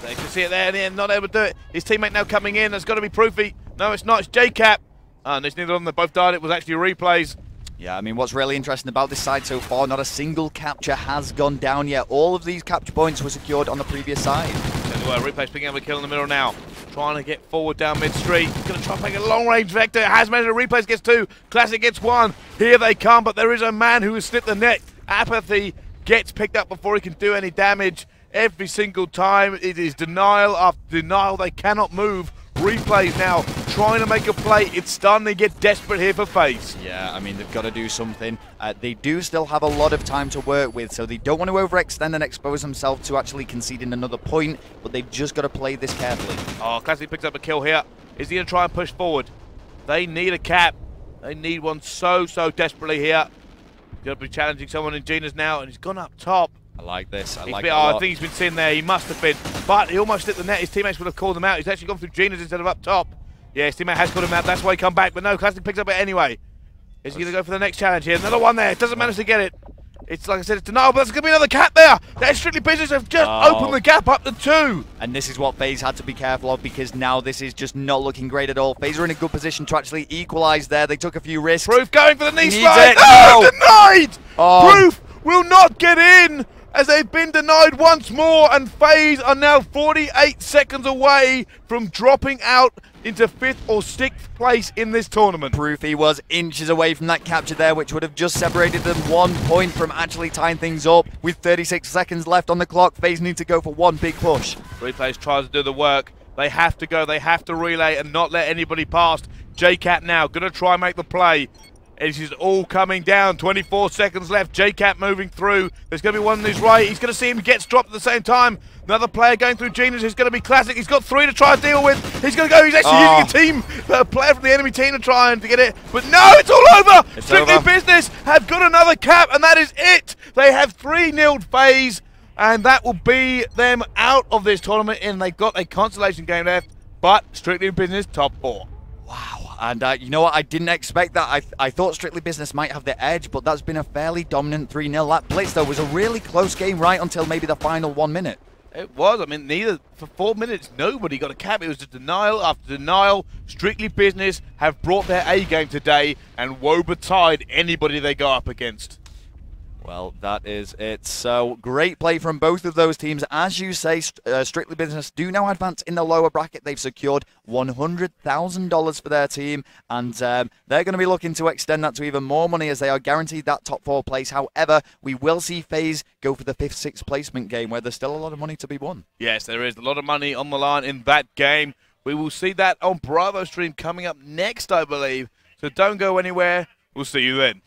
They can see it there in the end. Not able to do it. His teammate now coming in. That's got to be Proofy. No, it's not. It's J-Cap. And there's neither of them. They both died. It was actually replays. Yeah, I mean, what's really interesting about this side so far, not a single capture has gone down yet. All of these capture points were secured on the previous side. Replay's picking up a kill in the middle now. Trying to get forward down mid-street. He's going to try and make a long-range vector. Has managed to Replays gets 2. Classic gets 1. Here they come, but there is a man who has slipped the net. Apathy gets picked up before he can do any damage. Every single time it is denial after denial. They cannot move. Replays now trying to make a play. It's starting to get desperate here for FaZe. Yeah, I mean, they've got to do something. They do still have a lot of time to work with, so they don't want to overextend and expose themselves to actually conceding another point, but they've just got to play this carefully. Oh, Classic picks up a kill here. Is he going to try and push forward? They need a cap. They need one so desperately here. He's going to be challenging someone in Gina's now, and he's gone up top. I like this. I like it. it a lot. I think he's been sitting there. He must have been. But he almost hit the net. His teammates would have called him out. He's actually gone through Gina's instead of up top. Yeah, his teammate has called him out. That's why he come back. But no, Classic picks up it anyway. Is he going to go for the next challenge here? Another one there. Doesn't manage to get it. It's like I said, it's denial, but there's going to be another cap there. That Strictly Business have just opened the gap up to 2. And this is what FaZe had to be careful of, because now this is just not looking great at all. FaZe are in a good position to actually equalize there. They took a few risks. Proof going for the knee He slide. needs it. No! Denied! Oh. Proof will not get in. as they've been denied once more, and FaZe are now 48 seconds away from dropping out into 5th or 6th place in this tournament. Proof was inches away from that capture there, which would have just separated them 1 point from actually tying things up. With 36 seconds left on the clock, FaZe need to go for one big push. Replays tries to do the work. They have to go, they have to relay and not let anybody past. JCat now, gonna try and make the play. This is all coming down, 24 seconds left. JCat moving through. There's going to be one on his right. He's going to see him get dropped at the same time. Another player going through Genius is going to be Classic. He's got 3 to try and deal with. He's going to go. He's actually using a player from the enemy team to try and get it. But no, it's all over. It's Strictly over. Business have got another cap, and that is it. They have 3-0'd FaZe, and that will be them out of this tournament. And they've got a consolation game left, but Strictly Business top 4. Wow. And you know what? I didn't expect that. I thought Strictly Business might have the edge, but that's been a fairly dominant 3-0. That Blitz, though, was a really close game right until maybe the final 1 minute. It was. I mean, for 4 minutes, nobody got a cap. It was just denial after denial. Strictly Business have brought their A game today and woe betide anybody they go up against. Well, that is it. So, great play from both of those teams. As you say, Strictly Business do now advance in the lower bracket. They've secured $100,000 for their team, and they're going to be looking to extend that to even more money as they are guaranteed that top 4 place. However, we will see FaZe go for the 5th, 6th placement game, where there's still a lot of money to be won. Yes, there is a lot of money on the line in that game. We will see that on Bravo Stream coming up next, I believe. So don't go anywhere. We'll see you then.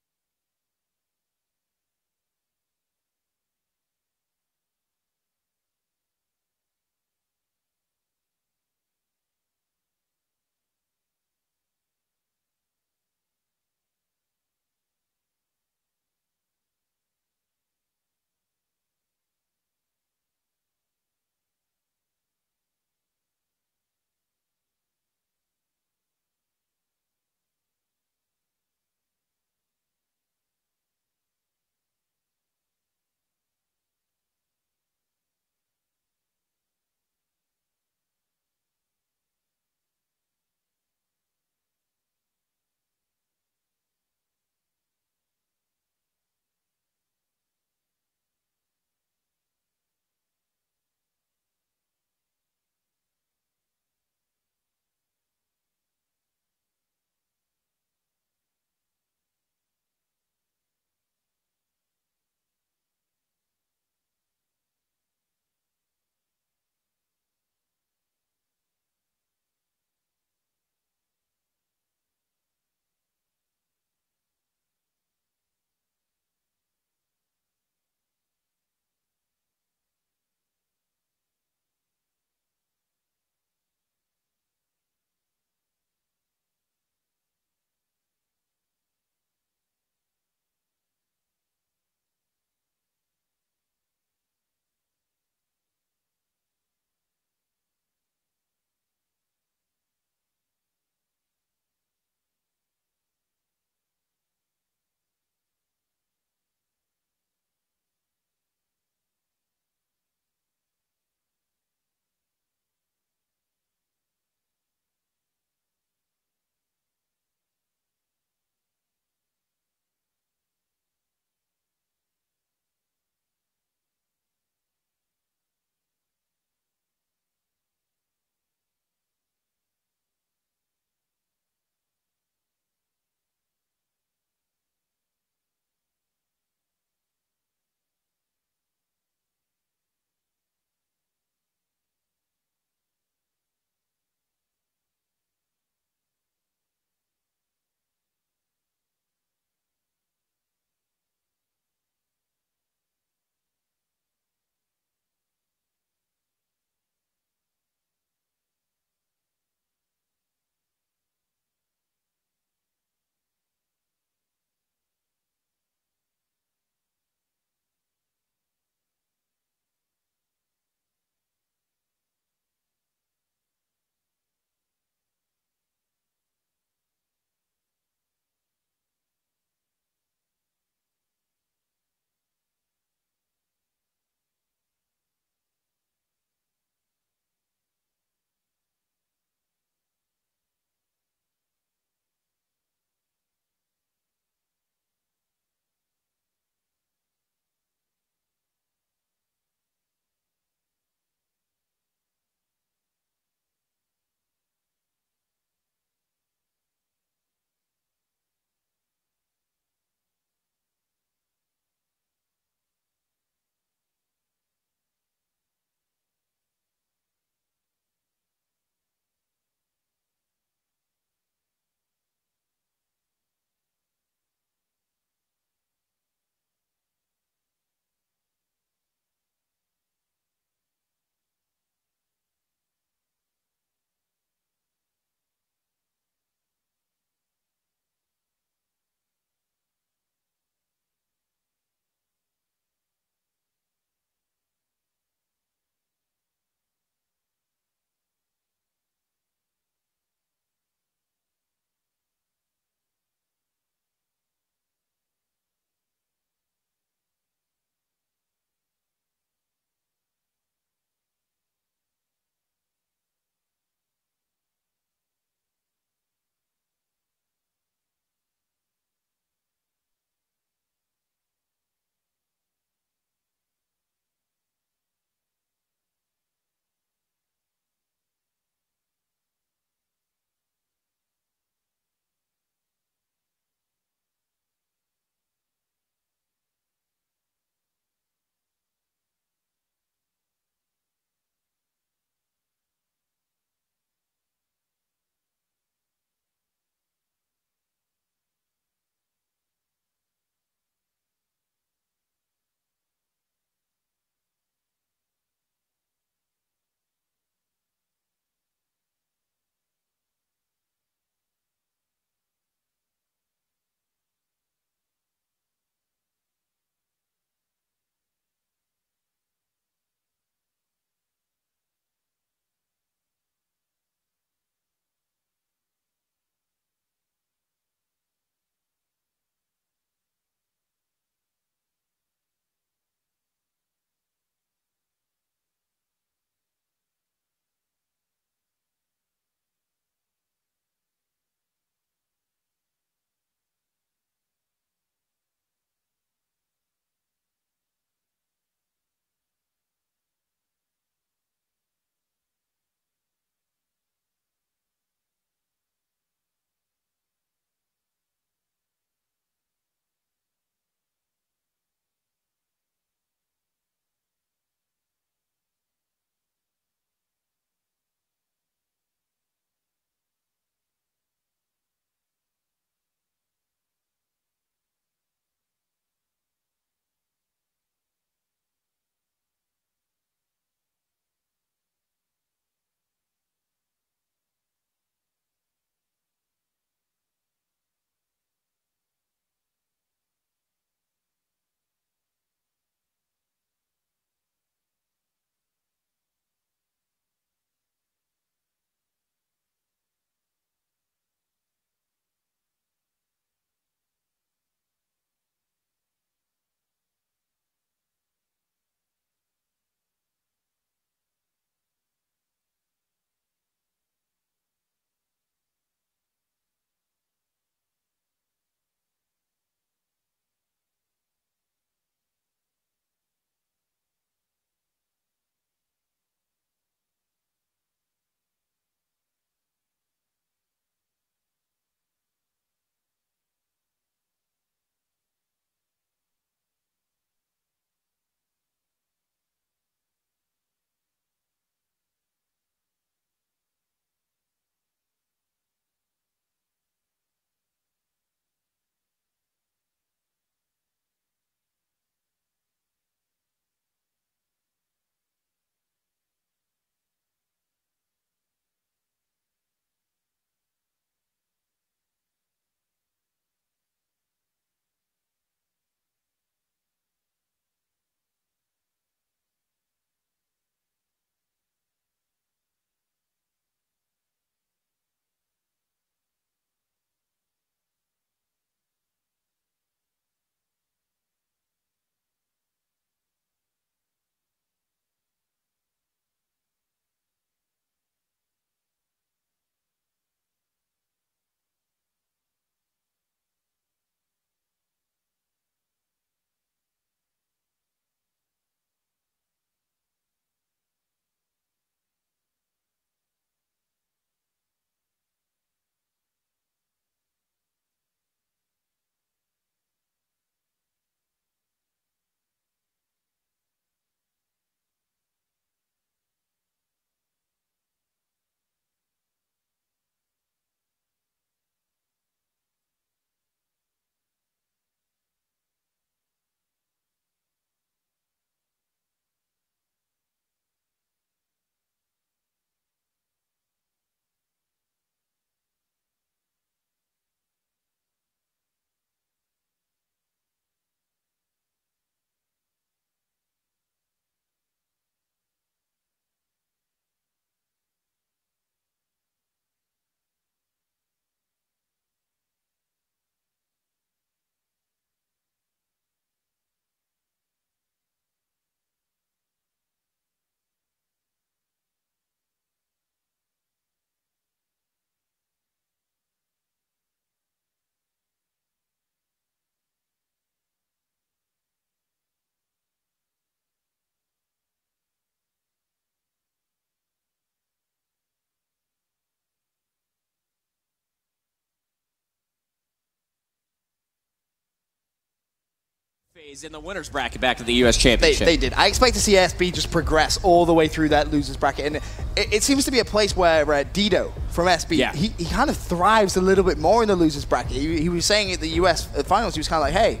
phase in the winners bracket back to the U.S. Championship. They did. I expect to see SB just progress all the way through that losers bracket, and it seems to be a place where Dido from SB, he kind of thrives a little bit more in the losers bracket. He was saying at the U.S. finals, he was kind of like, hey,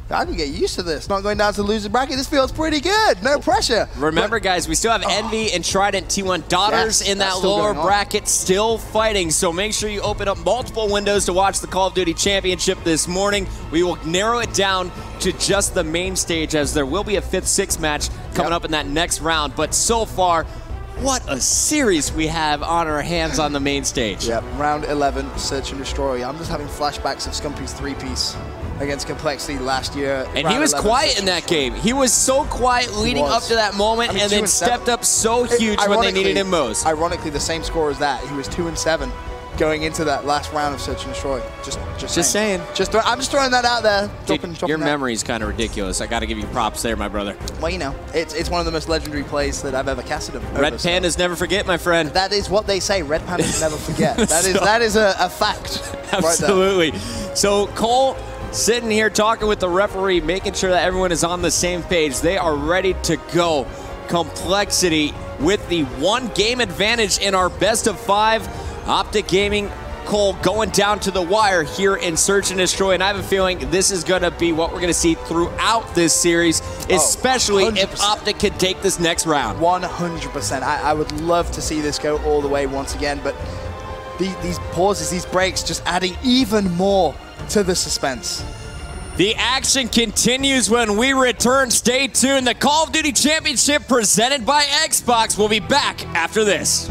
I can get used to this, not going down to the loser bracket. This feels pretty good. No pressure. Remember, guys, we still have Envy and Trident T1 daughters in that lower bracket still fighting. So make sure you open up multiple windows to watch the Call of Duty Championship this morning. We will narrow it down to just the main stage, as there will be a 5th-6th match coming up in that next round. But so far, what a series we have on our hands on the main stage. Yep, round 11, Search and Destroy. I'm just having flashbacks of Scumpy's 3-piece against Complexity last year. And he was quiet in that game. He was so quiet leading up to that moment, and then stepped up so huge when they needed him most. Ironically, the same score as that. He was 2-7 going into that last round of Search and Destroy. Just saying. I'm just throwing that out there. Your memory is kind of ridiculous. I got to give you props there, my brother. Well, you know, it's one of the most legendary plays that I've ever casted him. Red Pandas never forget, my friend. That is what they say. Red Pandas never forget. That is a fact. Absolutely. Right there. So Cole, sitting here talking with the referee, making sure that everyone is on the same page. They are ready to go. Complexity with the 1 game advantage in our best of 5. Optic Gaming, Cole, going down to the wire here in Search and Destroy, and I have a feeling this is going to be what we're going to see throughout this series, especially if Optic can take this next round. 100%. I would love to see this go all the way once again, but these pauses, these breaks, just adding even more to the suspense. The action continues when we return. Stay tuned. The Call of Duty Championship presented by Xbox will be back after this.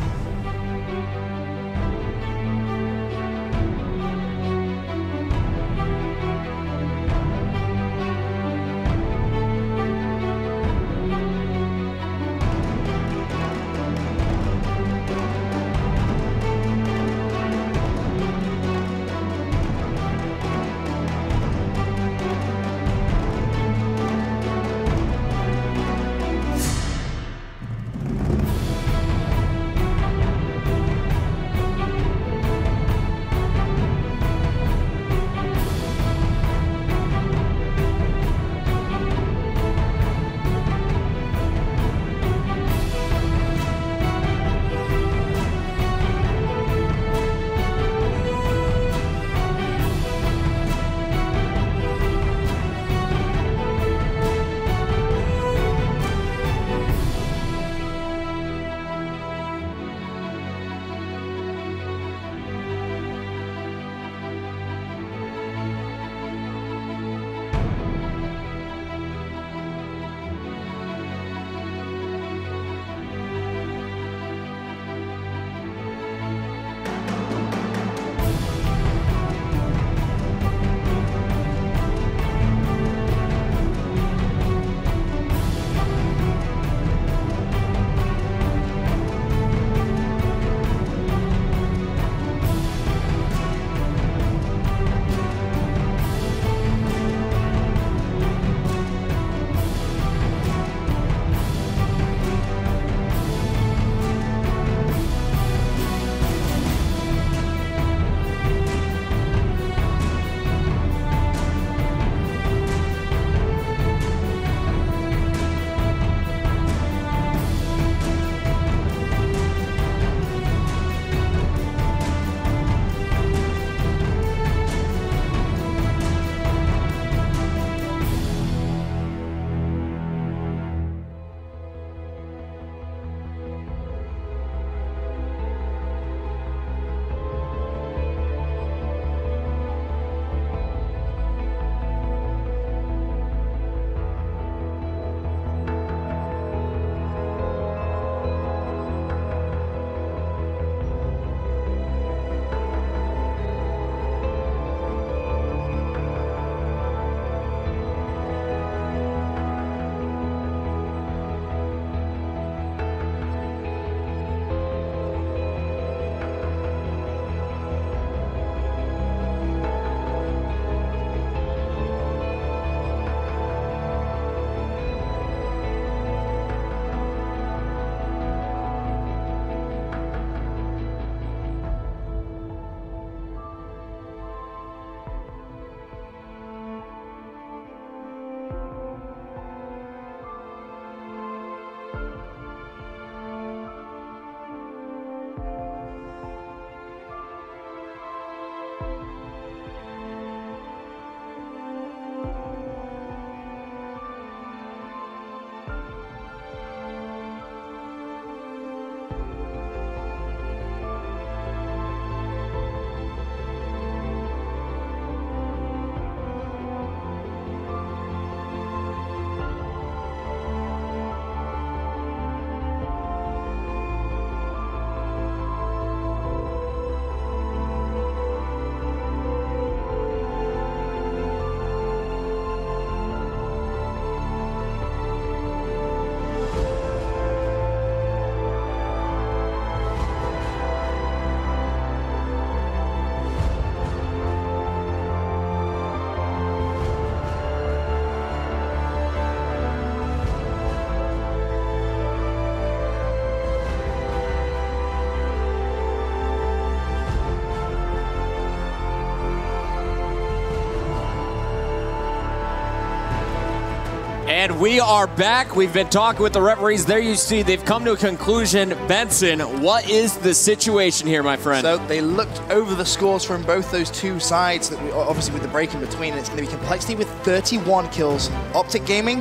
And we are back. We've been talking with the referees. There you see they've come to a conclusion. Benson, what is the situation here, my friend? So they looked over the scores from both those two sides, that obviously with the break in between, and it's going to be Complexity with 31 kills, Optic Gaming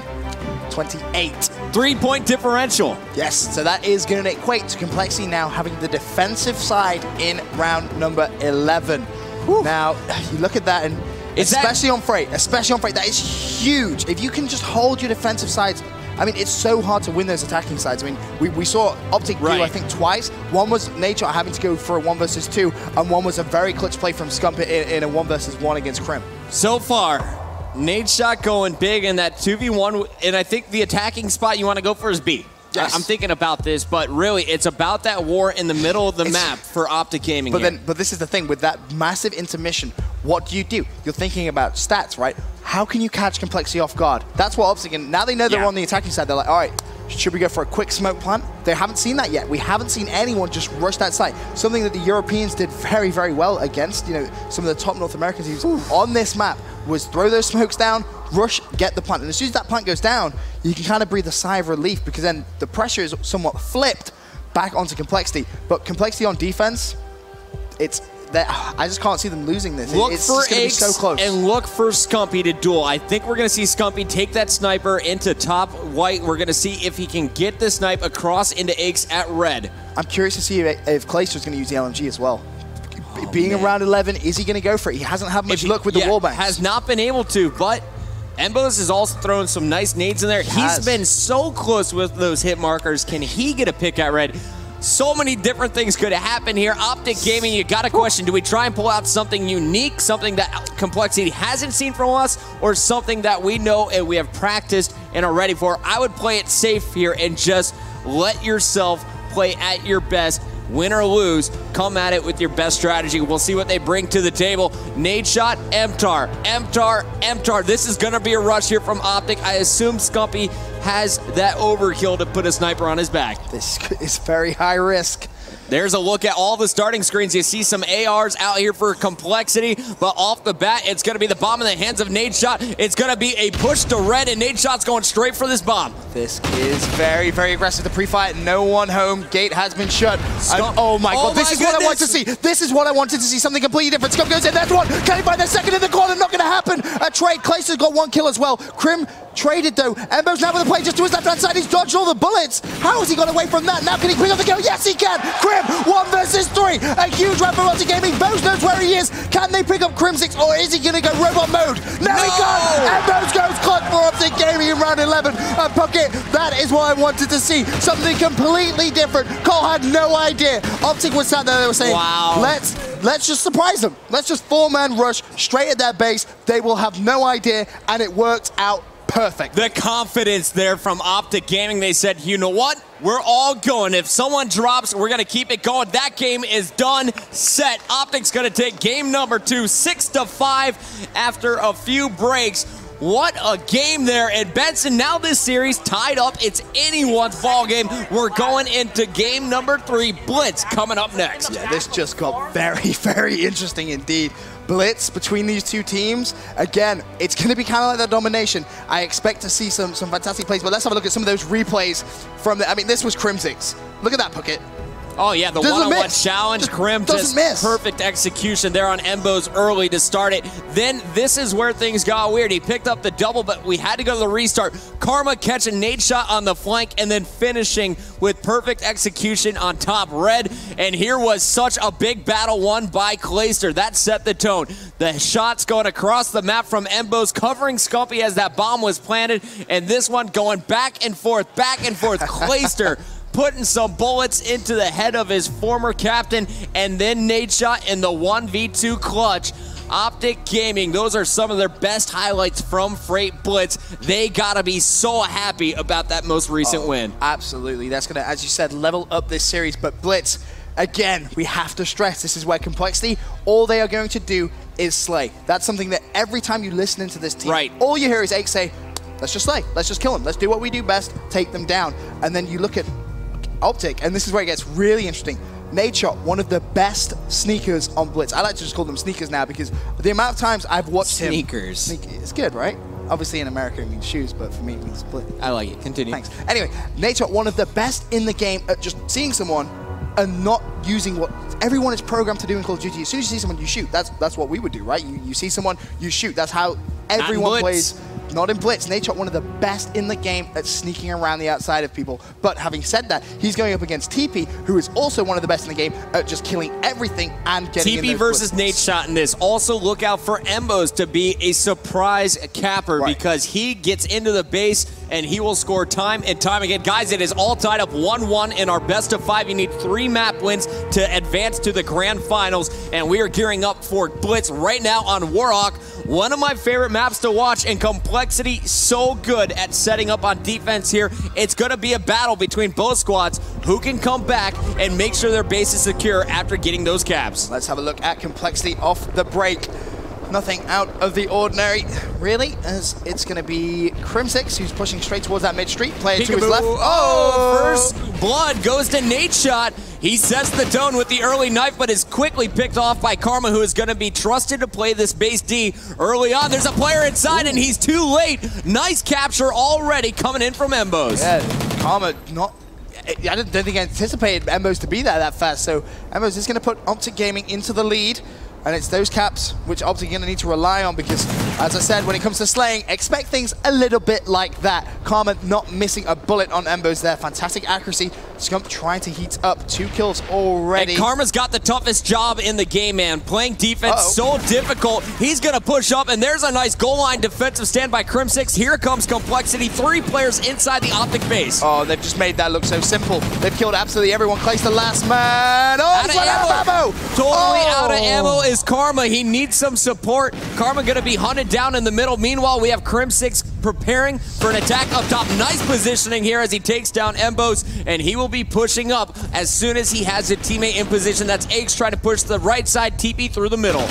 28. 3-point differential. Yes, so that is going to equate to Complexity now having the defensive side in round number 11. Whew. Now, you look at that, and especially on Freight, that is huge. If you can just hold your defensive sides, I mean, it's so hard to win those attacking sides. I mean, we saw Optic do, I think, twice. One was Nature having to go for a 1 versus 2, and one was a very clutch play from Scump in a 1 versus 1 against Crim. So far, Nadeshot going big in that 2v1, and I think the attacking spot you want to go for is B. Yes. I'm thinking about this, but really, it's about that war in the middle of the map for Optic Gaming. But this is the thing, with that massive intermission, what do? You're thinking about stats, right? How can you catch Complexity off guard? That's what Optic, and now they know they're on the attacking side, they're like, all right, should we go for a quick smoke plant? They haven't seen that yet. We haven't seen anyone just rush that site. Something that the Europeans did very, very well against, some of the top North American teams on this map was throw those smokes down, rush, get the plant. And as soon as that plant goes down, you can kind of breathe a sigh of relief, because then the pressure is somewhat flipped back onto Complexity. But Complexity on defense, I just can't see them losing this. It's just going to be so close. And look for Scumpy to duel. I think we're going to see Scumpy take that sniper into top white. We're going to see if he can get the snipe across into Aches at red. I'm curious to see if Clayster's going to use the LMG as well. Being around 11, is he going to go for it? He hasn't had much luck with the wallbangs. Has not been able to, but Embos is also throwing some nice nades in there. He's been so close with those hit markers. Can he get a pick at red? So many different things could happen here. Optic Gaming, you got a question. Do we try and pull out something unique, something that Complexity hasn't seen from us, or something that we know and we have practiced and are ready for? I would play it safe here and just let yourself play at your best. Win or lose, come at it with your best strategy. We'll see what they bring to the table. Nadeshot, MTAR, MTAR, MTAR. This is going to be a rush here from Optic. I assume Scumpy has that overkill to put a sniper on his back. This is very high risk. There's a look at all the starting screens. You see some ARs out here for Complexity, but off the bat, it's going to be the bomb in the hands of Nadeshot. It's going to be a push to red, and Nadeshot's going straight for this bomb. This is very, very aggressive. The pre-fight, no one home. Gate has been shut. Oh my God, this is what I wanted to see. This is what I wanted to see, something completely different. Scum goes in, that's one. Can he find the second in the corner? Not going to happen. A trade. Clayster's got 1 kill as well. Crim traded though. Embo's now with the play just to his left-hand side. He's dodged all the bullets. How has he got away from that? Now can he pick up the kill? Yes, he can. Crim, 1 versus 3. A huge round for Optic Gaming. Bose knows where he is. Can they pick up Crim 6, or is he going to go robot mode? No, he can't. Embos goes clutch for Optic Gaming in round 11. And Pocket, that is what I wanted to see. Something completely different. Cole had no idea. Optic was sat there, they were saying, wow, let's just surprise them. Let's just 4-man rush straight at their base. They will have no idea, and it worked out perfect. The confidence there from Optic Gaming. They said, you know what? We're all going. If someone drops, we're going to keep it going. That game is done, set. Optic's going to take game number 2, 6-5 after a few breaks. What a game there. And Benson, now this series tied up. It's anyone's ball game. We're going into game number 3. Blitz coming up next. Yeah, this just got very, very interesting indeed. Blitz between these two teams. Again, it's going to be kind of like that domination. I expect to see some fantastic plays, but let's have a look at some of those replays from the, I mean, this was Crimsix. Look at that, Puckett. Oh yeah, the one-on-one challenge. Crim just perfect execution there on Embos early to start it. Then this is where things got weird. He picked up the double, but we had to go to the restart. Karma catching Nadeshot on the flank and then finishing with perfect execution on top red. And here was such a big battle won by Clayster. That set the tone. The shots going across the map from Embos, covering Scumpy as that bomb was planted. And this one going back and forth, Clayster putting some bullets into the head of his former captain, and then Nadeshot in the 1v2 clutch. Optic Gaming, those are some of their best highlights from Freight Blitz. They gotta be so happy about that most recent win. Absolutely, that's gonna, as you said, level up this series. But Blitz, again, we have to stress, this is where Complexity, all they are going to do is slay. That's something that every time you listen into this team, all you hear is Ake say, let's just slay, let's just kill them, let's do what we do best, take them down. And then you look at Optic, and this is where it gets really interesting. Nadeshot, one of the best sneakers on Blitz. I like to just call them sneakers now because the amount of times I've watched him. Sneakers. It's good, right? Obviously in America it means shoes, but for me it means split. I like it. Continue. Thanks. Anyway, Nadeshot, one of the best in the game at just seeing someone and not using what everyone is programmed to do in Call of Duty. As soon as you see someone, you shoot. That's what we would do, right? You see someone, you shoot. That's how everyone plays. Not in Blitz. Nadeshot, one of the best in the game at sneaking around the outside of people. But having said that, he's going up against TP, who is also one of the best in the game at just killing everything and getting TP versus Nadeshot in this. Also look out for Embos to be a surprise capper because he gets into the base and he will score time and time again. Guys, it is all tied up 1-1 in our best of 5. You need 3 map wins to advance to the grand finals, and we are gearing up for Blitz right now on Warhawk. One of my favorite maps to watch, and Complexity so good at setting up on defense here. It's going to be a battle between both squads. Who can come back and make sure their base is secure after getting those caps? Let's have a look at Complexity off the break. Nothing out of the ordinary, really, as it's going to be Crim6, who's pushing straight towards that mid-street. Player to his left. Oh, first blood goes to Nadeshot. He sets the tone with the early knife, but is quickly picked off by Karma, who is going to be trusted to play this base D early on. There's a player inside, and he's too late. Nice capture already coming in from Embos. Yeah, Karma not... I don't think I anticipated Embos to be there that fast, so Embos is going to put Optic Gaming into the lead. And it's those caps which Optic are going to need to rely on because, as I said, when it comes to slaying, expect things a little bit like that. Karma not missing a bullet on Embos there. Fantastic accuracy. Scump trying to heat up 2 kills already. And Karma's got the toughest job in the game, man. Playing defense so difficult. He's going to push up, and there's a nice goal line defensive stand by Crim6. Here comes Complexity. 3 players inside the Optic base. Oh, they've just made that look so simple. They've killed absolutely everyone. Clay's the last man. Oh, out of ammo. Totally out of ammo is Karma. He needs some support. Karma going to be hunted down in the middle. Meanwhile, we have Crim6 preparing for an attack up top. Nice positioning here as he takes down Embos, and he will be pushing up as soon as he has a teammate in position. That's Aches trying to push the right side, TP through the middle.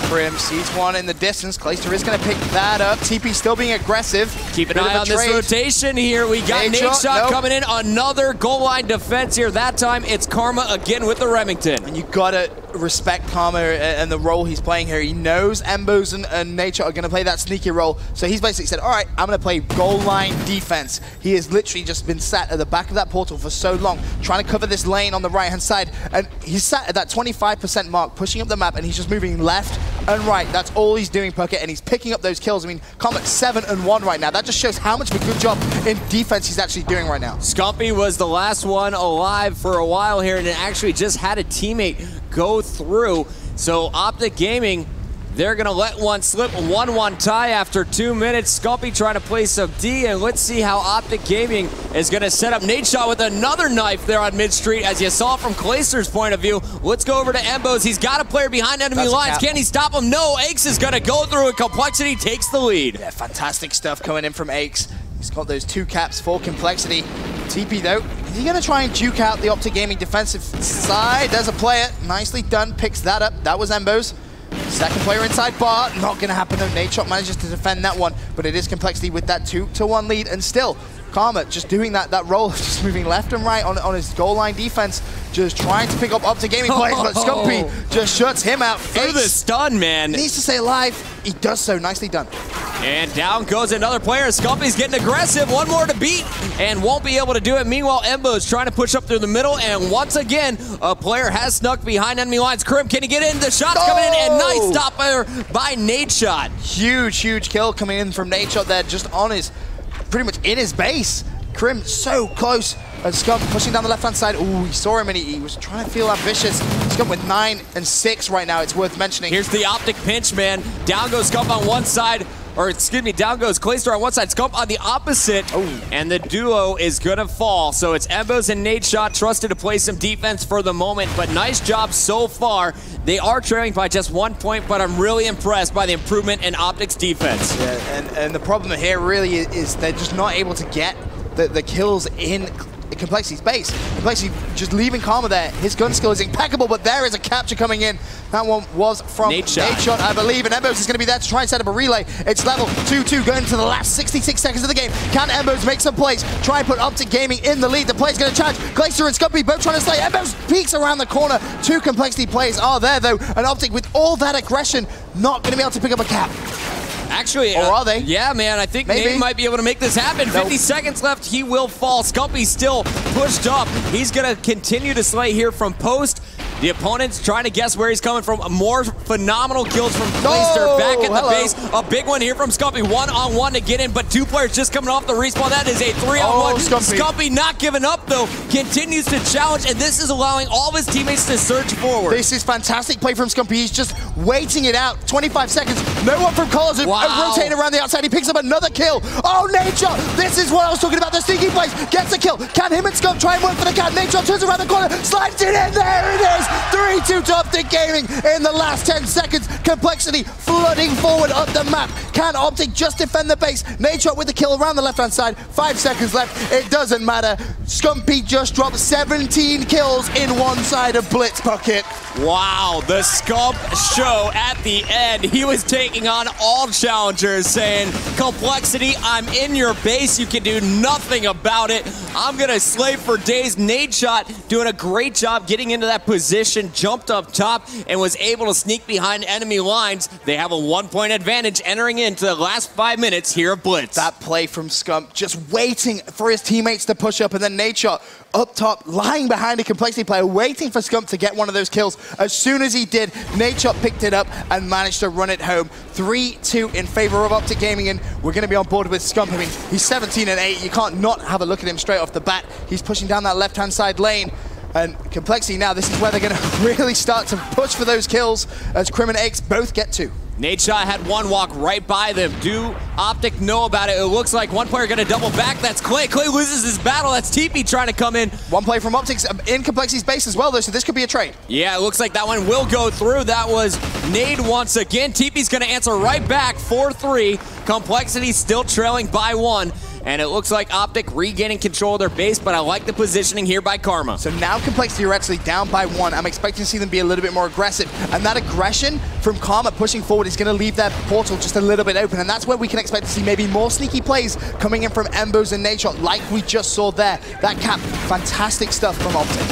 Crim sees one in the distance. Clayster is going to pick that up. TP still being aggressive. Keep an eye on this rotation here. We got Nadeshot coming in. Another goal line defense here. That time it's Karma again with the Remington. And you got to respect Karma and the role he's playing here. He knows Embos and Nadeshot are going to play that sneaky role. So he's basically said, all right, I'm going to play goal line defense. He has literally just been sat at the back of that portal for so long, trying to cover this lane on the right-hand side. And he's sat at that 25% mark, pushing up the map, and he's just moving left and right. That's all he's doing, Puckett, and he's picking up those kills. I mean, Comet's 7-1 right now. That just shows how much of a good job in defense he's actually doing right now. Scumpy was the last one alive for a while here, and it actually just had a teammate go through. So Optic Gaming, they're going to let one slip. 1-1 tie after 2 minutes. Scumpy trying to play some D, and let's see how Optic Gaming is going to set up. Nadeshot with another knife there on mid-street, as you saw from Clayster's point of view. Let's go over to Embos. He's got a player behind enemy lines. Can he stop him? No. Aches is going to go through, and Complexity takes the lead. Yeah, fantastic stuff coming in from Aches. He's got those 2 caps for Complexity. TP, though, is he going to try and duke out the Optic Gaming defensive side? There's a player. Nicely done. Picks that up. That was Embos. Second player inside bar. Not going to happen, though. Nadeshot manages to defend that one, but it is Complexity with that 2-1 lead. And still, Karma just doing that role, just moving left and right on his goal line defense, just trying to pick up Optic Gaming plays, but Scumpy just shuts him out. Through the stun, man. Needs to stay alive. He does so. Nicely done. And down goes another player. Scumpy's getting aggressive. One more to beat and won't be able to do it. Meanwhile, Embo's trying to push up through the middle, and once again, a player has snuck behind enemy lines. Crim, can he get in? The shot's coming in, and nice stop there by Nadeshot. Huge kill coming in from Nadeshot there, just on his, pretty much in his base. Crim so close. And Scump pushing down the left-hand side. Ooh, he saw him and he was trying to feel ambitious. Scump with 9 and 6 right now, it's worth mentioning. Here's the Optic pinch, man. Down goes Scump on one side, or excuse me, down goes Clayster on one side, Scump on the opposite, and the duo is gonna fall. So it's Embos and Nadeshot trusted to play some defense for the moment, but nice job so far. They are trailing by just 1 point, but I'm really impressed by the improvement in Optic's defense. Yeah, and the problem here really is they're just not able to get the kills in Complexity's base. Complexity just leaving Karma there. His gun skill is impeccable, but there is a capture coming in. That one was from Nadeshot, I believe, and Embos is going to be there to try and set up a relay. It's level 2-2 going to the last 66 seconds of the game. Can Embos make some plays? Try and put Optic Gaming in the lead. The play's going to charge. Glacier and Scumpy both trying to slay. Embos peeks around the corner. 2 Complexity plays are there, though, and Optic with all that aggression, not going to be able to pick up a cap. Actually, or are they? Yeah, man, I think Maybe. Nate might be able to make this happen. Nope. 50 seconds left, he will fall. Scumpy's still pushed up. He's going to continue to slay here from post. The opponent's trying to guess where he's coming from. More phenomenal kills from Clayster back at the base. A big one here from Scumpy. One-on-one to get in, but two players just coming off the respawn. That is a 3-on-1. Scumpy not giving up, though. Continues to challenge, and this is allowing all of his teammates to surge forward. This is fantastic play from Scumpy. He's just waiting it out. 25 seconds. No one from Collins. Rotating around the outside. He picks up another kill. Oh, Nature. This is what I was talking about. The sneaky plays. Gets a kill. Can him and Scump try and work for the cat. Nature turns around the corner. Slides it in. There it is. 3-2 to Optic Gaming in the last 10 seconds. Complexity flooding forward up the map. Can Optic just defend the base? Nature with the kill around the left-hand side. 5 seconds left. It doesn't matter. Scumpy just dropped 17 kills in one side of Blitz Pocket. Wow, the Scump show at the end. He was taking on all challengers, saying, Complexity, I'm in your base. You can do nothing about it. I'm going to slay for days. Nadeshot doing a great job getting into that position, jumped up top, and was able to sneak behind enemy lines. They have a 1-point advantage entering into the last 5 minutes here of Blitz. That play from Scump, just waiting for his teammates to push up, and then Nadeshot up top, lying behind a Complexity player, waiting for Scump to get one of those kills. As soon as he did, Nadeshot picked it up and managed to run it home. 3-2 in favor of Optic Gaming, and we're going to be on board with Scump. I mean, he's 17-8. You can't not have a look at him straight off the bat. He's pushing down that left-hand side lane. And Complexity now, this is where they're going to really start to push for those kills as Crim and X both get 2. Nadeshot had one walk right by them. Do Optic know about it? It looks like one player going to double back. That's Clay. Clay loses his battle. That's TP trying to come in. One play from Optic's in Complexity's base as well, though, so this could be a trade. Yeah, it looks like that one will go through. That was Nade once again. TP's going to answer right back, 4-3. Complexity still trailing by 1. And it looks like Optic regaining control of their base, but I like the positioning here by Karma. So now Complexity are actually down by 1. I'm expecting to see them be a little bit more aggressive. And that aggression from Karma pushing forward is going to leave their portal just a little bit open. And that's where we can expect to see maybe more sneaky plays coming in from Embos and Nadeshot, like we just saw there. That cap, fantastic stuff from Optic.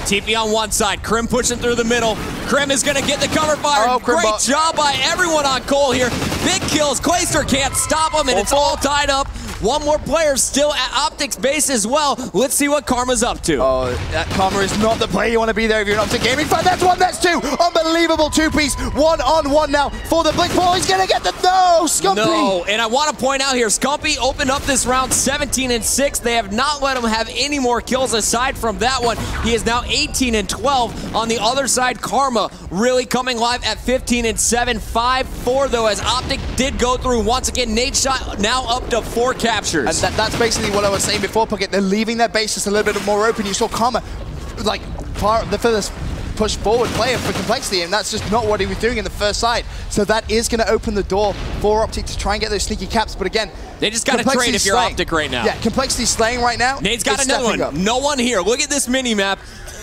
TP on one side, Crim pushing through the middle. Crim is going to get the cover fire. Oh, great job by everyone on Cole here. Big kills. Clayster can't stop him, and it's all tied up. One more player still at Optic's base as well. Let's see what Karma's up to. Oh, that Karma is not the player you want to be there if you're an Optic Gaming fan. That's 1, that's 2. Unbelievable 2-piece. 1-on-1 now for the Blink Ball. He's going to get the no, Scumpy. No, and I want to point out here, Scumpy opened up this round 17-6. They have not let him have any more kills aside from that one. He is now 18-12. On the other side, Karma really coming live at 15-7. 5-4 though, as Optic did go through once again. Nadeshot now up to 4 captures. And that's basically what I was saying before, Puckett. They're leaving their base just a little bit more open. You saw Karma, like, the furthest push forward player for Complexity, and that's just not what he was doing in the first side. So that is going to open the door for Optic to try and get those sneaky caps. But again, they just got to trade if you're Optic right now. Yeah, Complexity's slaying right now. Nade's got another one. Up. No one here. Look at this mini-map.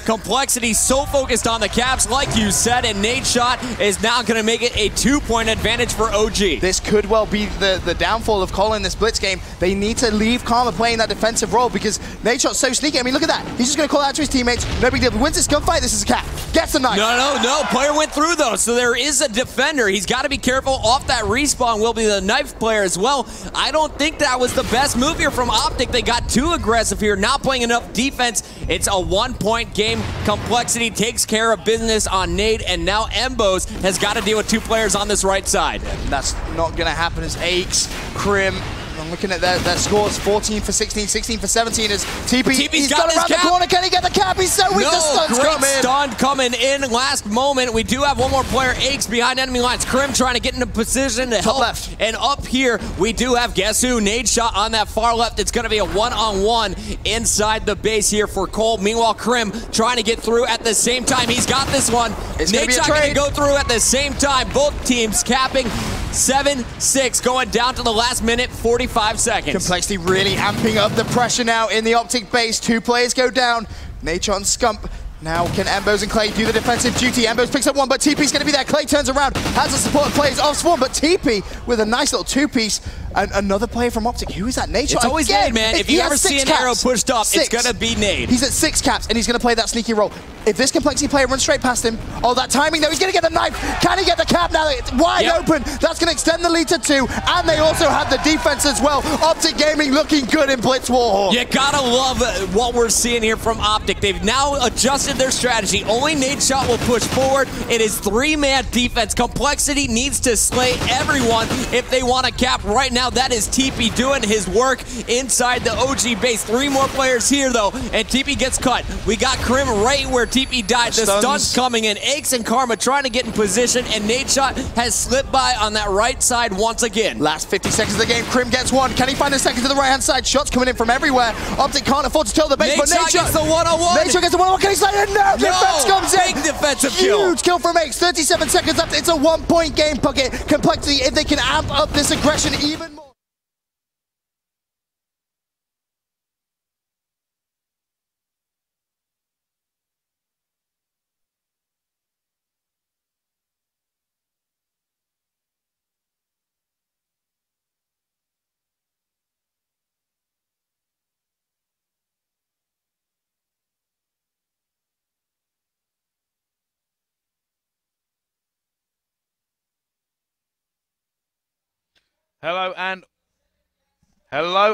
Complexity so focused on the caps, like you said, and Nadeshot is now going to make it a 2-point advantage for OG. This could well be the downfall of Cole in this Blitz game. They need to leave Karma playing that defensive role because Nadeshot's so sneaky. I mean, look at that. He's just going to call out to his teammates. No big deal. He wins this gunfight. This is a cap. Gets a knife. No. Player went through, though, so there is a defender. He's got to be careful. Off that respawn will be the knife player as well. I don't think that was the best move here from Optic. They got too aggressive here, not playing enough defense. It's a 1-point game. Complexity takes care of business on Nade, and now Embos has got to deal with 2 players on this right side. That's not going to happen as Aches, Crim, I'm looking at their scores, 14 for 16, 16 for 17 as TP's got around the corner. Can he get the cap? He's so weak. The stun's coming. Stun coming in last moment. We do have one more player, Aches, behind enemy lines. Crim trying to get into position to help. Left. And up here, we do have, guess who? Nadeshot on that far left. It's going to be a 1-on-1 inside the base here for Cole. Meanwhile, Crim trying to get through at the same time. He's got this one. Nadeshot going to go through at the same time. Both teams capping 7-6, going down to the last minute, 45 seconds. Complexity really amping up the pressure now in the Optic base. 2 players go down. Nature and Scump. Now can Embos and Clay do the defensive duty? Embos picks up one, but TP's going to be there. Clay turns around, has the support players off Swarm, but TP with a nice little 2-piece. And another player from Optic. Who is that? Nate. It's always Nate, man. If you ever see an arrow pushed up, it's going to be Nate. He's at 6 caps, and he's going to play that sneaky role. If this Complexity player runs straight past him, oh, that timing, though, he's going to get the knife. Can he get the cap now? It's wide open. That's going to extend the lead to 2, and they also have the defense as well. Optic Gaming looking good in Blitz Warhawk. You got to love what we're seeing here from Optic. They've now adjusted their strategy. Only Nate Shot will push forward. It is 3-man defense. Complexity needs to slay everyone if they want to cap right now. That is TP doing his work inside the OG base. 3 more players here, though, and TP gets cut. We got Krim right where TP died. The stun's coming in. Aches and Karma trying to get in position, and Nate Shot has slipped by on that right side once again. Last 50 seconds of the game. Krim gets 1. Can he find a second to the right-hand side? Shots coming in from everywhere. Optic can't afford to tail the base, but Nate Shot gets the one-on-one. Nate Shot gets the one-on-one. Can he slide in? No! Defense comes in. Big defensive kill. Huge kill from Aches. 37 seconds left. It's a 1-point game bucket. Complexity, if they can amp up this aggression even more. Hello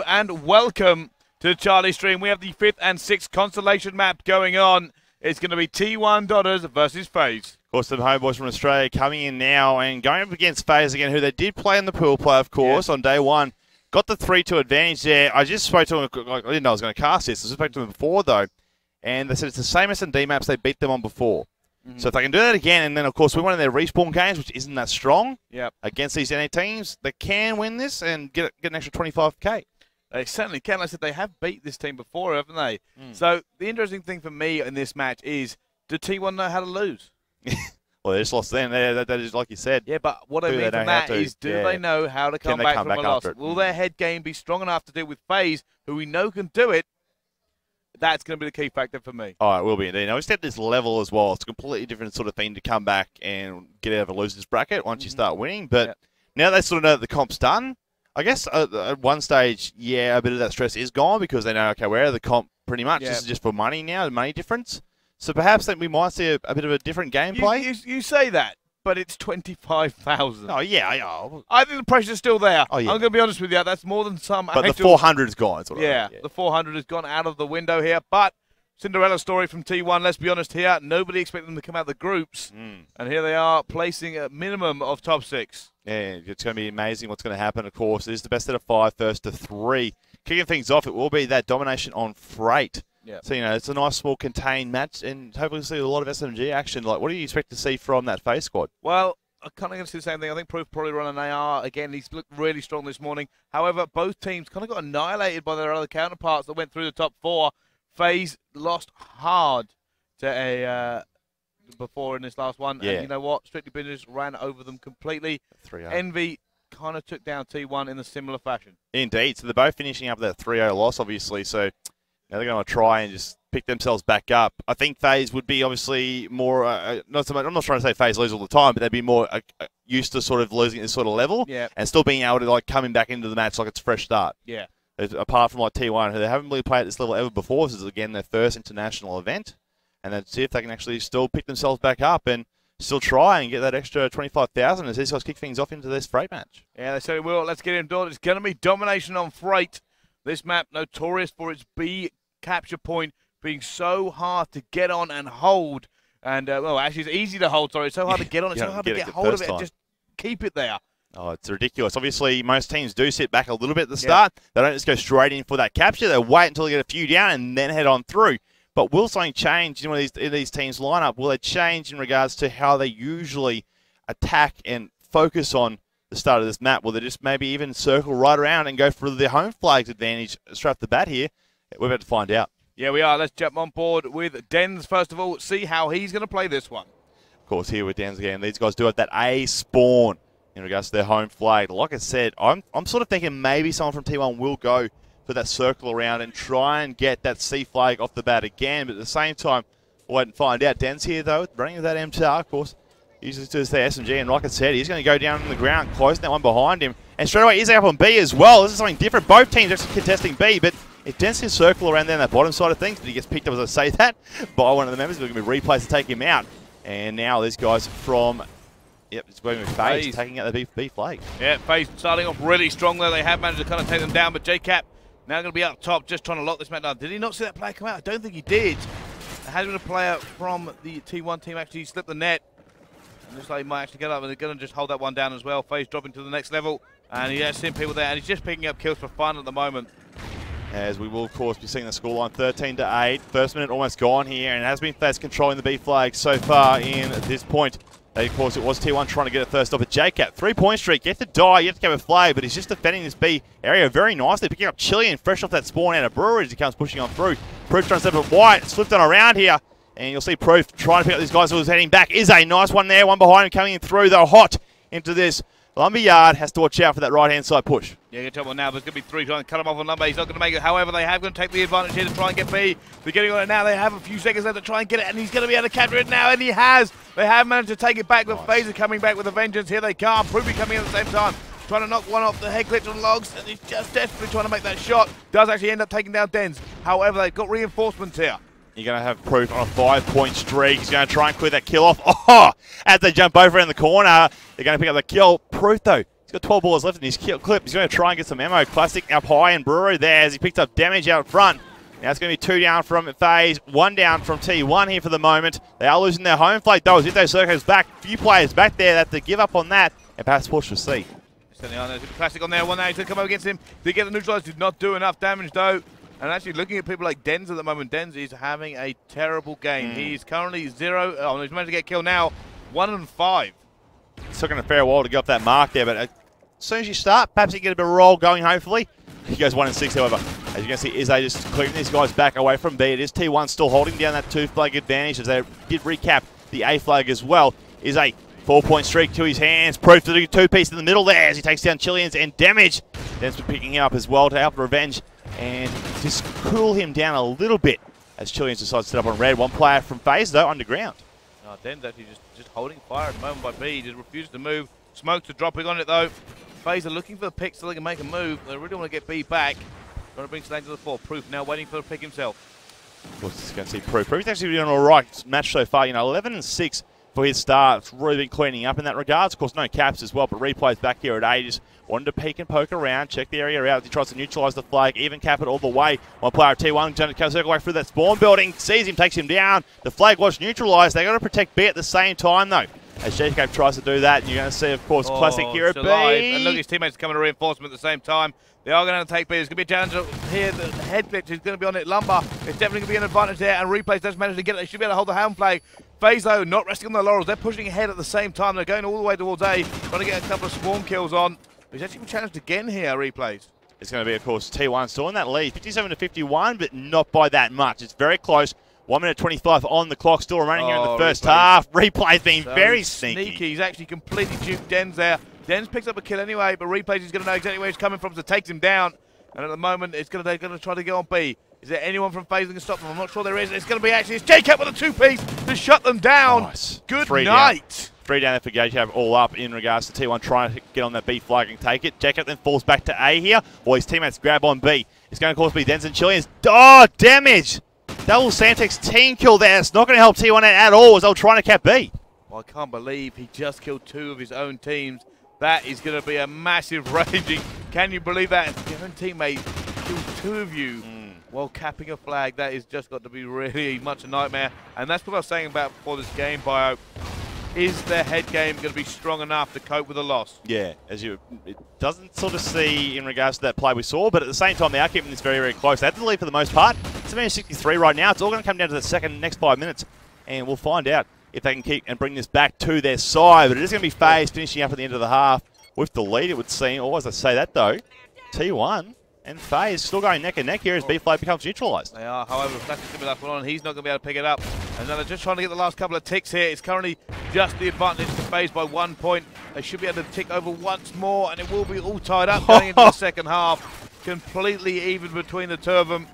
and welcome to the Charlie stream. We have the 5th and 6th constellation map going on. It's going to be T1 Dodders versus FaZe. Of course, some homeboys from Australia coming in now and going up against FaZe again, who they did play in the pool play, of course, on day 1. Got the 3-2 advantage there. I just spoke to them, I didn't know I was going to cast this. I spoke to them before, though, and they said it's the same S&D maps they beat them on before. So if they can do that again, and then, of course, we won in their respawn games, which isn't that strong against these NA teams, they can win this and get an extra 25k. They certainly can. Like I said, they have beat this team before, haven't they? So the interesting thing for me in this match is, do T1 know how to lose? Well, they just lost then. That is like you said. Yeah, but what I mean from that is, do they know how to come back from a loss? Will their head game be strong enough to deal with FaZe, who we know can do it? That's going to be the key factor for me. Oh, it will be indeed. Now, it's at this level as well. It's a completely different sort of thing to come back and get out of a loser's bracket once you start winning. But now they sort of know that the comp's done. I guess at one stage, a bit of that stress is gone because they know, okay, we're out of the comp pretty much. This is just for money now, the money difference. So perhaps that we might see a bit of a different gameplay. You say that, but it's 25,000. Oh, yeah. I think the pressure's still there. Oh, yeah. I'm going to be honest with you. That's more than some. But the 400's gone. The 400 has gone out of the window here. But Cinderella story from T1, let's be honest here. Nobody expected them to come out of the groups. And here they are placing a minimum of top 6. Yeah, it's going to be amazing what's going to happen, of course. It is the best out of 5, first to 3. Kicking things off, it will be that domination on Freight. So, it's a nice, small, contained match, and hopefully we'll see a lot of SMG action. Like, what do you expect to see from that FaZe squad? Well, I'm kind of going to see the same thing. I think Proof probably run an AR. Again, he's looked really strong this morning. However, both teams kind of got annihilated by their other counterparts that went through the top 4. FaZe lost hard to before in this last one. And you know what? Strictly Business ran over them completely. 3-0. Envy kind of took down T1 in a similar fashion. Indeed. So they're both finishing up that 3-0 loss, obviously. So now they're going to try and just pick themselves back up. I think FaZe would be obviously more, not so much, I'm not trying to say FaZe lose all the time, but they'd be more used to sort of losing at this sort of level and still being able to, like, coming back into the match like it's a fresh start. Apart from, like, T1, who they haven't really played at this level ever before. This is, again, their first international event. And then see if they can actually still pick themselves back up and still try and get that extra 25,000 as these guys kick things off into this Freight match. Yeah, they certainly will. Let's get indoors. It's going to be domination on Freight. This map notorious for its B capture point being so hard to get on and hold. And, well, actually, it's easy to hold. Sorry, it's so hard to get on. It's so hard to get hold of it and just keep it there. Oh, it's ridiculous. Obviously, most teams do sit back a little bit at the start. They don't just go straight in for that capture. They wait until they get a few down and then head on through. But will something change in these teams' lineup? Will they change in regards to how they usually attack and focus on the start of this map? Will they just maybe even circle right around and go for the home flag's advantage straight off the bat here? We're about to find out. Yeah, we are. Let's jump on board with Dens first of all. See how he's going to play this one. Of course, here with Dens again, these guys do have that A spawn in regards to their home flag. Like I said, I'm sort of thinking maybe someone from T1 will go for that circle around and try and get that C flag off the bat again. But at the same time, we'll wait and find out. Dens here, though, running with that MTR, of course. Uses to their SMG, and like I said, he's going to go down on the ground, closing that one behind him. And straight away, Izzy up on B as well. This is something different. Both teams actually contesting B, but it tends to circle around there on that bottom side of things, but he gets picked up, as I say that, by one of the members. We're going to be replays to take him out. And now these guys from, yep, it's going with FaZe taking out the B flag. Yeah, FaZe starting off really strong there. They have managed to kind of take them down, but JCap now going to be up top, just trying to lock this man down. Did he not see that player come out? I don't think he did. There has been a player from the T1 team actually slipped the net. And looks like he might actually get up, and they're going to just hold that one down as well. FaZe dropping to the next level, and he has seen people there, and he's just picking up kills for fun at the moment. As we will, of course, be seeing the scoreline 13-8. First minute almost gone here, and it has been FaZe controlling the B flag so far in this point. Of course, it was T1 trying to get it first off at JCap. 3-point streak, you have to die, you have to get a flag, but he's just defending this B area very nicely, picking up Chilean fresh off that spawn out of Brewery as he comes pushing on through. Proof trying to step up wide, slipped on around here, and you'll see Proof trying to pick up these guys who was heading back. Is a nice one there, one behind him coming in through, though hot into this. Lumberyard has to watch out for that right-hand side push. Yeah, good job on now. There's going to be 3 trying to cut him off on Lumber. He's not going to make it. However, they have going to take the advantage here to try and get B. They're getting on it now. They have a few seconds left to try and get it, and he's going to be able to capture it now, and he has. They have managed to take it back, but FaZe are coming back with a vengeance. Here they come. Pruby coming in at the same time, trying to knock one off the head glitch on Logs, and he's just desperately trying to make that shot. Does actually end up taking down Dens. However, they've got reinforcements here. You're going to have Proof on a 5-point streak. He's going to try and clear that kill off. Oh, as they jump over in the corner, they're going to pick up the kill. Proof, though, he's got 12 balls left in his kill clip. He's going to try and get some ammo. Classic up high and Brewery there as he picked up damage out front. Now it's going to be 2 down from FaZe, 1 down from T1 here for the moment. They are losing their home flag, though, as if those circles back. A few players back there that have to give up on that and perhaps push for C. Standing on, there's a Classic on there. One now, he's going to come up against him. They get the neutralized, did not do enough damage, though. And actually looking at people like Dens at the moment, Dens is having a terrible game. He's currently 0. Oh, he's managed to get killed now. 1 and 5. It's taken a fair while to get off that mark there, but as soon as you start, perhaps you get a bit of a roll going, hopefully. He goes 1 and 6, however. As you can see, Izzy just clearing these guys back away from B. It is T1 still holding down that 2 flag advantage as they did recap the A flag as well. Izzy, 4-point streak to his hands. Proof to do 2-piece in the middle there as he takes down Chileans and damage. Den's been picking him up as well to help revenge and just cool him down a little bit as Chileans decide to set up on red. One player from FaZe, though, underground. Oh, Den's actually just holding fire at the moment by B. He just refuses to move. Smokes are dropping on it, though. FaZe are looking for the pick so they can make a move. They really want to get B back. Trying to bring Slane to the fore. Proof now waiting for the pick himself. Of course, it's going to see Proof. Proof's actually doing all right match so far. 11 and 6 for his start. It's really been cleaning up in that regards. Of course, no caps as well, but replays back here at A. Just wanted to peek and poke around, check the area out. He tries to neutralise the flag, even cap it all the way. One player at T1 trying to circle back through that spawn building, sees him, takes him down. The flag was neutralised. They got to protect B at the same time, though. As JCap tries to do that, and you're going to see, of course, Classic here at B. And look, his teammates coming to reinforcement at the same time. They are going to take B. There's going to be a challenge here. The head glitch is going to be on it. Lumber. It's definitely going to be an advantage there. And Replays does manage to get it. They should be able to hold the hand flag. FaZe, though, not resting on their laurels. They're pushing ahead at the same time. They're going all the way towards A. Trying to get a couple of spawn kills on. He's actually been challenged again here, Replays. It's going to be, of course, T1 still in that lead. 57-51, but not by that much. It's very close. 1 minute 25 on the clock, still remaining here in the first half. Replay's been very sneaky. He's actually completely duped Dens there. Dens picks up a kill anyway, but Replays is going to know exactly where he's coming from, so takes him down. And at the moment, they're going to try to go on B. Is there anyone from FaZe that can stop them? I'm not sure there is. It's going to be actually, it's JCap with a 2-piece to shut them down. Nice. Good Three night. Down. 3 down there for JCap, all up in regards to T1 trying to get on that B flag and take it. JCap then falls back to A here, while his teammates grab on B. It's going to cause B Dens and Chileans. Oh, damage! Double Samtex team kill there. It's not going to help T1 at all as they're trying to cap B. Well, I can't believe he just killed 2 of his own teams. That is going to be a massive raging. Can you believe that? Your own teammate killed 2 of you while capping a flag. That is just got to be really much a nightmare. And that's what I was saying about before this game, Bio. Is their head game going to be strong enough to cope with a loss? Yeah, it doesn't sort of see in regards to that play we saw, but at the same time, they are keeping this very, very close. They have the lead for the most part. It's a 63 right now. It's all going to come down to the next 5 minutes, and we'll find out if they can keep and bring this back to their side. But it is going to be FaZe finishing up at the end of the half with the lead, it would seem. Always I say that, though. T1 and FaZe still going neck and neck here as B flag becomes neutralised. They are, however, Classic's going to be left one on. He's not going to be able to pick it up. And now they're just trying to get the last couple of ticks here. It's currently just the advantage to FaZe by 1 point. They should be able to tick over once more, and it will be all tied up going into the second half. Completely even between the two of them.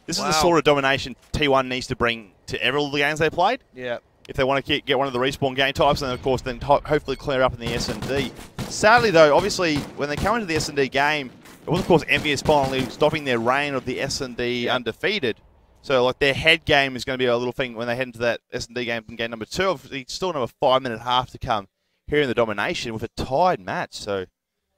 This is the sort of domination T1 needs to bring to every of the games they played. Yeah. If they want to get one of the respawn game types, and of course then hopefully clear up in the S&D. Sadly, though, obviously, when they come into the S&D game, it was, of course, Envious finally stopping their reign of the S&D undefeated. So, like, their head game is going to be a little thing when they head into that S&D game in game number 2. Obviously, still another 5-minute half to come here in the domination with a tied match. So,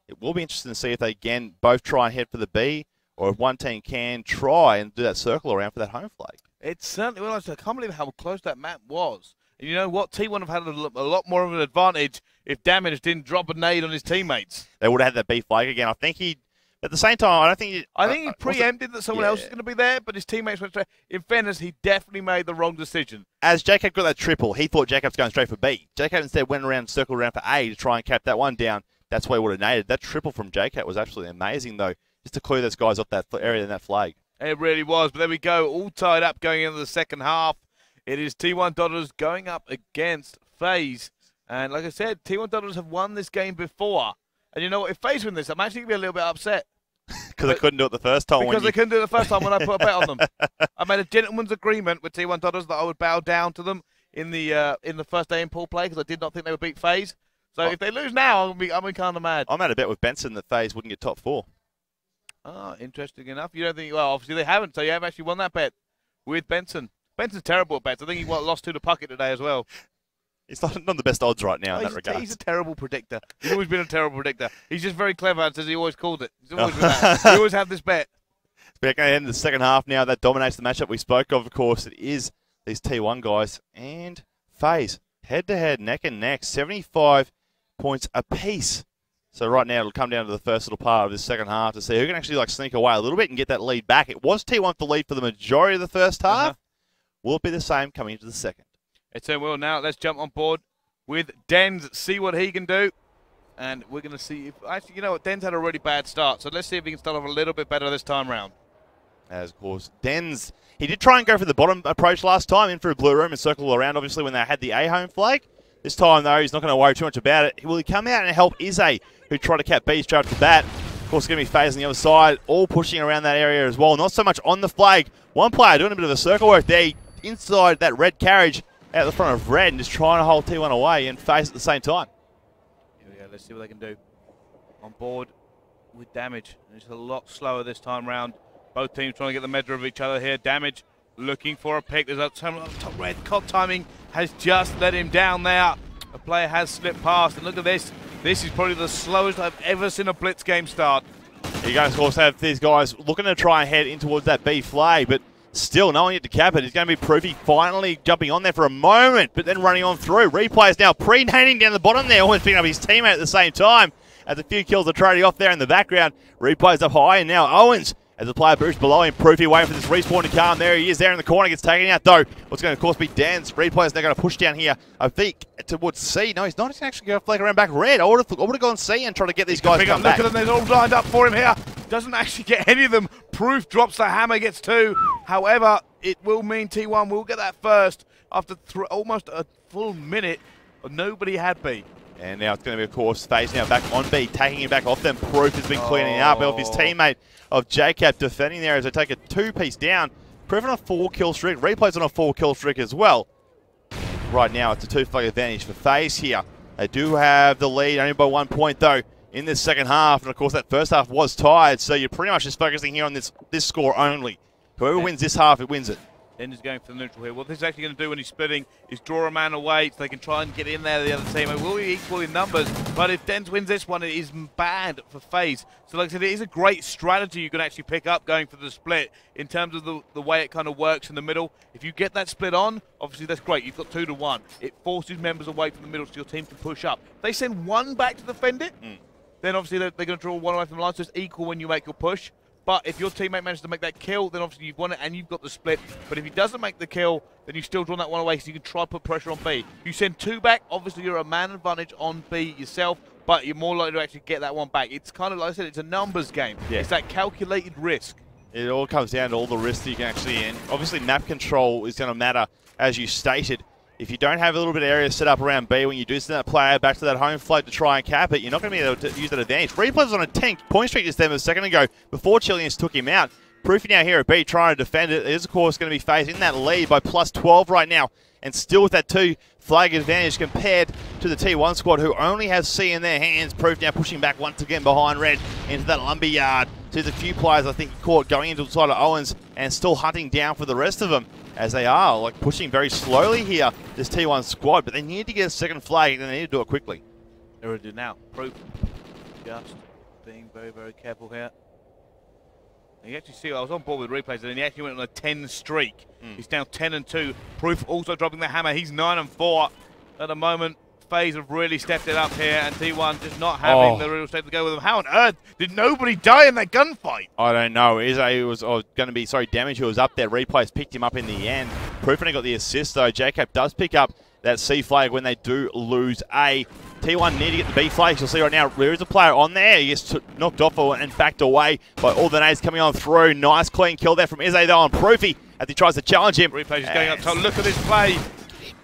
it will be interesting to see if they, again, both try and head for the B, or if one team can try and do that circle around for that home flag. It certainly was. I can't believe how close that map was. And you know what? T1 have had a lot more of an advantage if Damage didn't drop a nade on his teammates. They would have had that B flag again. I think he, at the same time, I don't think he... I think he preempted that someone else was going to be there, but his teammates went straight. In fairness, he definitely made the wrong decision. As Jacob got that triple, he thought Jacob's going straight for B. Jacob instead went around, circled around for A to try and cap that one down. That's why he would have naded. That triple from Jacob was absolutely amazing, though, just to clear those guys off that area in that flag. It really was, but there we go, all tied up going into the second half. It is T1 Dodgers going up against FaZe. And like I said, T1 Dodgers have won this game before. And you know what, if FaZe win this, I'm actually going to be a little bit upset. Because they couldn't do it the first time. Because they couldn't do it the first time when I put a bet on them. I made a gentleman's agreement with T1 Dodgers that I would bow down to them in the first day in pool play because I did not think they would beat FaZe. So if they lose now, I'm kind of mad. I made a bet with Benson that FaZe wouldn't get top 4. Oh, interesting enough. You don't think, well, obviously they haven't, so you haven't actually won that bet with Benson. Benson's terrible at bets. I think he lost 2 to Puckett today as well. He's not the best odds right now in that regard. He's a terrible predictor. He's always been a terrible predictor. He's just very clever and says he always called it. He's always been that. We always have this bet. We're going to end the second half now. That dominates the matchup we spoke of course. It is these T1 guys and FaZe head-to-head, neck and neck, 75 points apiece. So right now it'll come down to the first little part of this second half to see who can actually sneak away a little bit and get that lead back. It was T1 the lead for the majority of the first half. Will it be the same coming into the second? It certainly will. Now let's jump on board with Dens, see what he can do. And we're going to see if, actually, you know what, Dens had a really bad start. So let's see if he can start off a little bit better this time round. As, of course, Dens, he did try and go for the bottom approach last time, in for a blue room and circle around, obviously, when they had the A home flag. This time, though, he's not going to worry too much about it. Will he come out and help Izzy, who tried to cap B straight off the bat? Of course, it's going to be FaZe on the other side, all pushing around that area as well. Not so much on the flag. One player doing a bit of a circle work there, inside that red carriage, out the front of red, and just trying to hold T1 away and FaZe at the same time. Here we go. Let's see what they can do. On board with Damage. It's a lot slower this time round. Both teams trying to get the measure of each other here. Damage looking for a pick. There's a turn on the top red. COD timing has just let him down there. A player has slipped past. And look at this. This is probably the slowest I've ever seen a Blitz game start. Here you go, of course, have these guys looking to try and head in towards that B flag, but still no one yet to cap it. It's going to be Proofy finally jumping on there for a moment, but then running on through. Replay is now pre-nading down the bottom there, almost picking up his teammate at the same time. As a few kills are trading off there in the background. Replay's up high, and now Owens, as the player boosts below him, Proofy waiting for this respawn to come. There he is, there in the corner, gets taken out though. What's going to, of course, be Dan's. Replay's now going to push down here. I think towards C. No, he's not. He's actually going to flank around back red. I would have gone C and try to get these guys to come back. Look at them, they're all lined up for him here. Doesn't actually get any of them. Proof drops the hammer, gets 2. However, it will mean T1 will get that first after almost a full minute. Nobody had B. And now it's going to be, of course, FaZe now back on B, taking him back off them. Proof has been cleaning up of his teammate of JCap defending there as they take a 2-piece down. Proof on a 4-kill streak. Replay's on a 4-kill streak as well. Right now, it's a 2-flag advantage for FaZe here. They do have the lead, only by 1 point, though, in this second half. And, of course, that first half was tied, so you're pretty much just focusing here on this score only. Whoever wins this half, it wins it. Then he's going for the neutral here. What this is actually going to do when he's splitting is draw a man away so they can try and get in there, the other team. It will be equal in numbers, but if Dens wins this one, it is bad for FaZe. So like I said, it is a great strategy you can actually pick up going for the split in terms of the way it kind of works in the middle. If you get that split on, obviously that's great. You've got 2 to 1. It forces members away from the middle so your team can push up. If they send one back to defend it, then obviously they're going to draw one away from the line, so it's equal when you make your push. But if your teammate manages to make that kill, then obviously you've won it and you've got the split. But if he doesn't make the kill, then you still draw that one away, so you can try to put pressure on B. You send 2 back, obviously you're a man advantage on B yourself, but you're more likely to actually get that one back. It's kind of, like I said, it's a numbers game. Yeah. It's that calculated risk. It all comes down to all the risks that you can actually end. Obviously map control is going to matter, as you stated. If you don't have a little bit of area set up around B, when you do send that player back to that home flag to try and cap it, you're not going to be able to use that advantage. Replay was on a 10-point streak just then a second ago before Chileans took him out. Proofy now here at B trying to defend it. It is, of course, going to be FaZe in that lead by +12 right now. And still with that 2 flag advantage compared to the T1 squad, who only have C in their hands. Proof now pushing back once again behind Red into that lumberyard. There's a few players I think he caught going into the side of Owens and still hunting down for the rest of them, as they are like pushing very slowly here, this T1 squad, but they need to get a second flag and they need to do it quickly. They're ready now. Proof just being very, very careful here. And you actually see, I was on board with replays, and then he actually went on a 10 streak. He's now 10-2. Proof also dropping the hammer. He's 9-4 at the moment. FaZe have really stepped it up here, and T1 just not having the real state to go with them. How on earth did nobody die in that gunfight? I don't know. Izzy was going to be, Damage, who was up there. Replays picked him up in the end. Proof only got the assist, though. JCap does pick up that C flag when they do lose A. T1 need to get the B flags. You'll see right now, there is a player on there. He gets knocked off and backed away by all the nades coming on through. Nice clean kill there from Izzy, though, on Proofy as he tries to challenge him. Replay is going up top. Look at this play.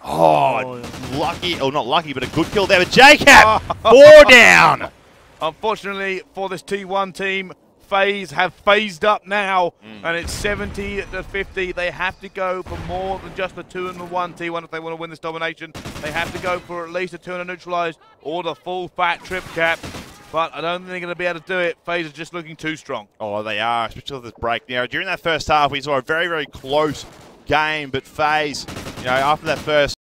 Lucky, or not lucky, but a good kill there with JCap. 4 down. Unfortunately for this T1 team, FaZe have phased up now, and it's 70-50. They have to go for more than just the 2 and the 1 T1 if they want to win this domination. They have to go for at least a 2 and a neutralized or the full fat trip cap. But I don't think they're going to be able to do it. FaZe are just looking too strong. Oh, they are, especially with this break. Now, during that first half, we saw a very, very close game, but FaZe, after that first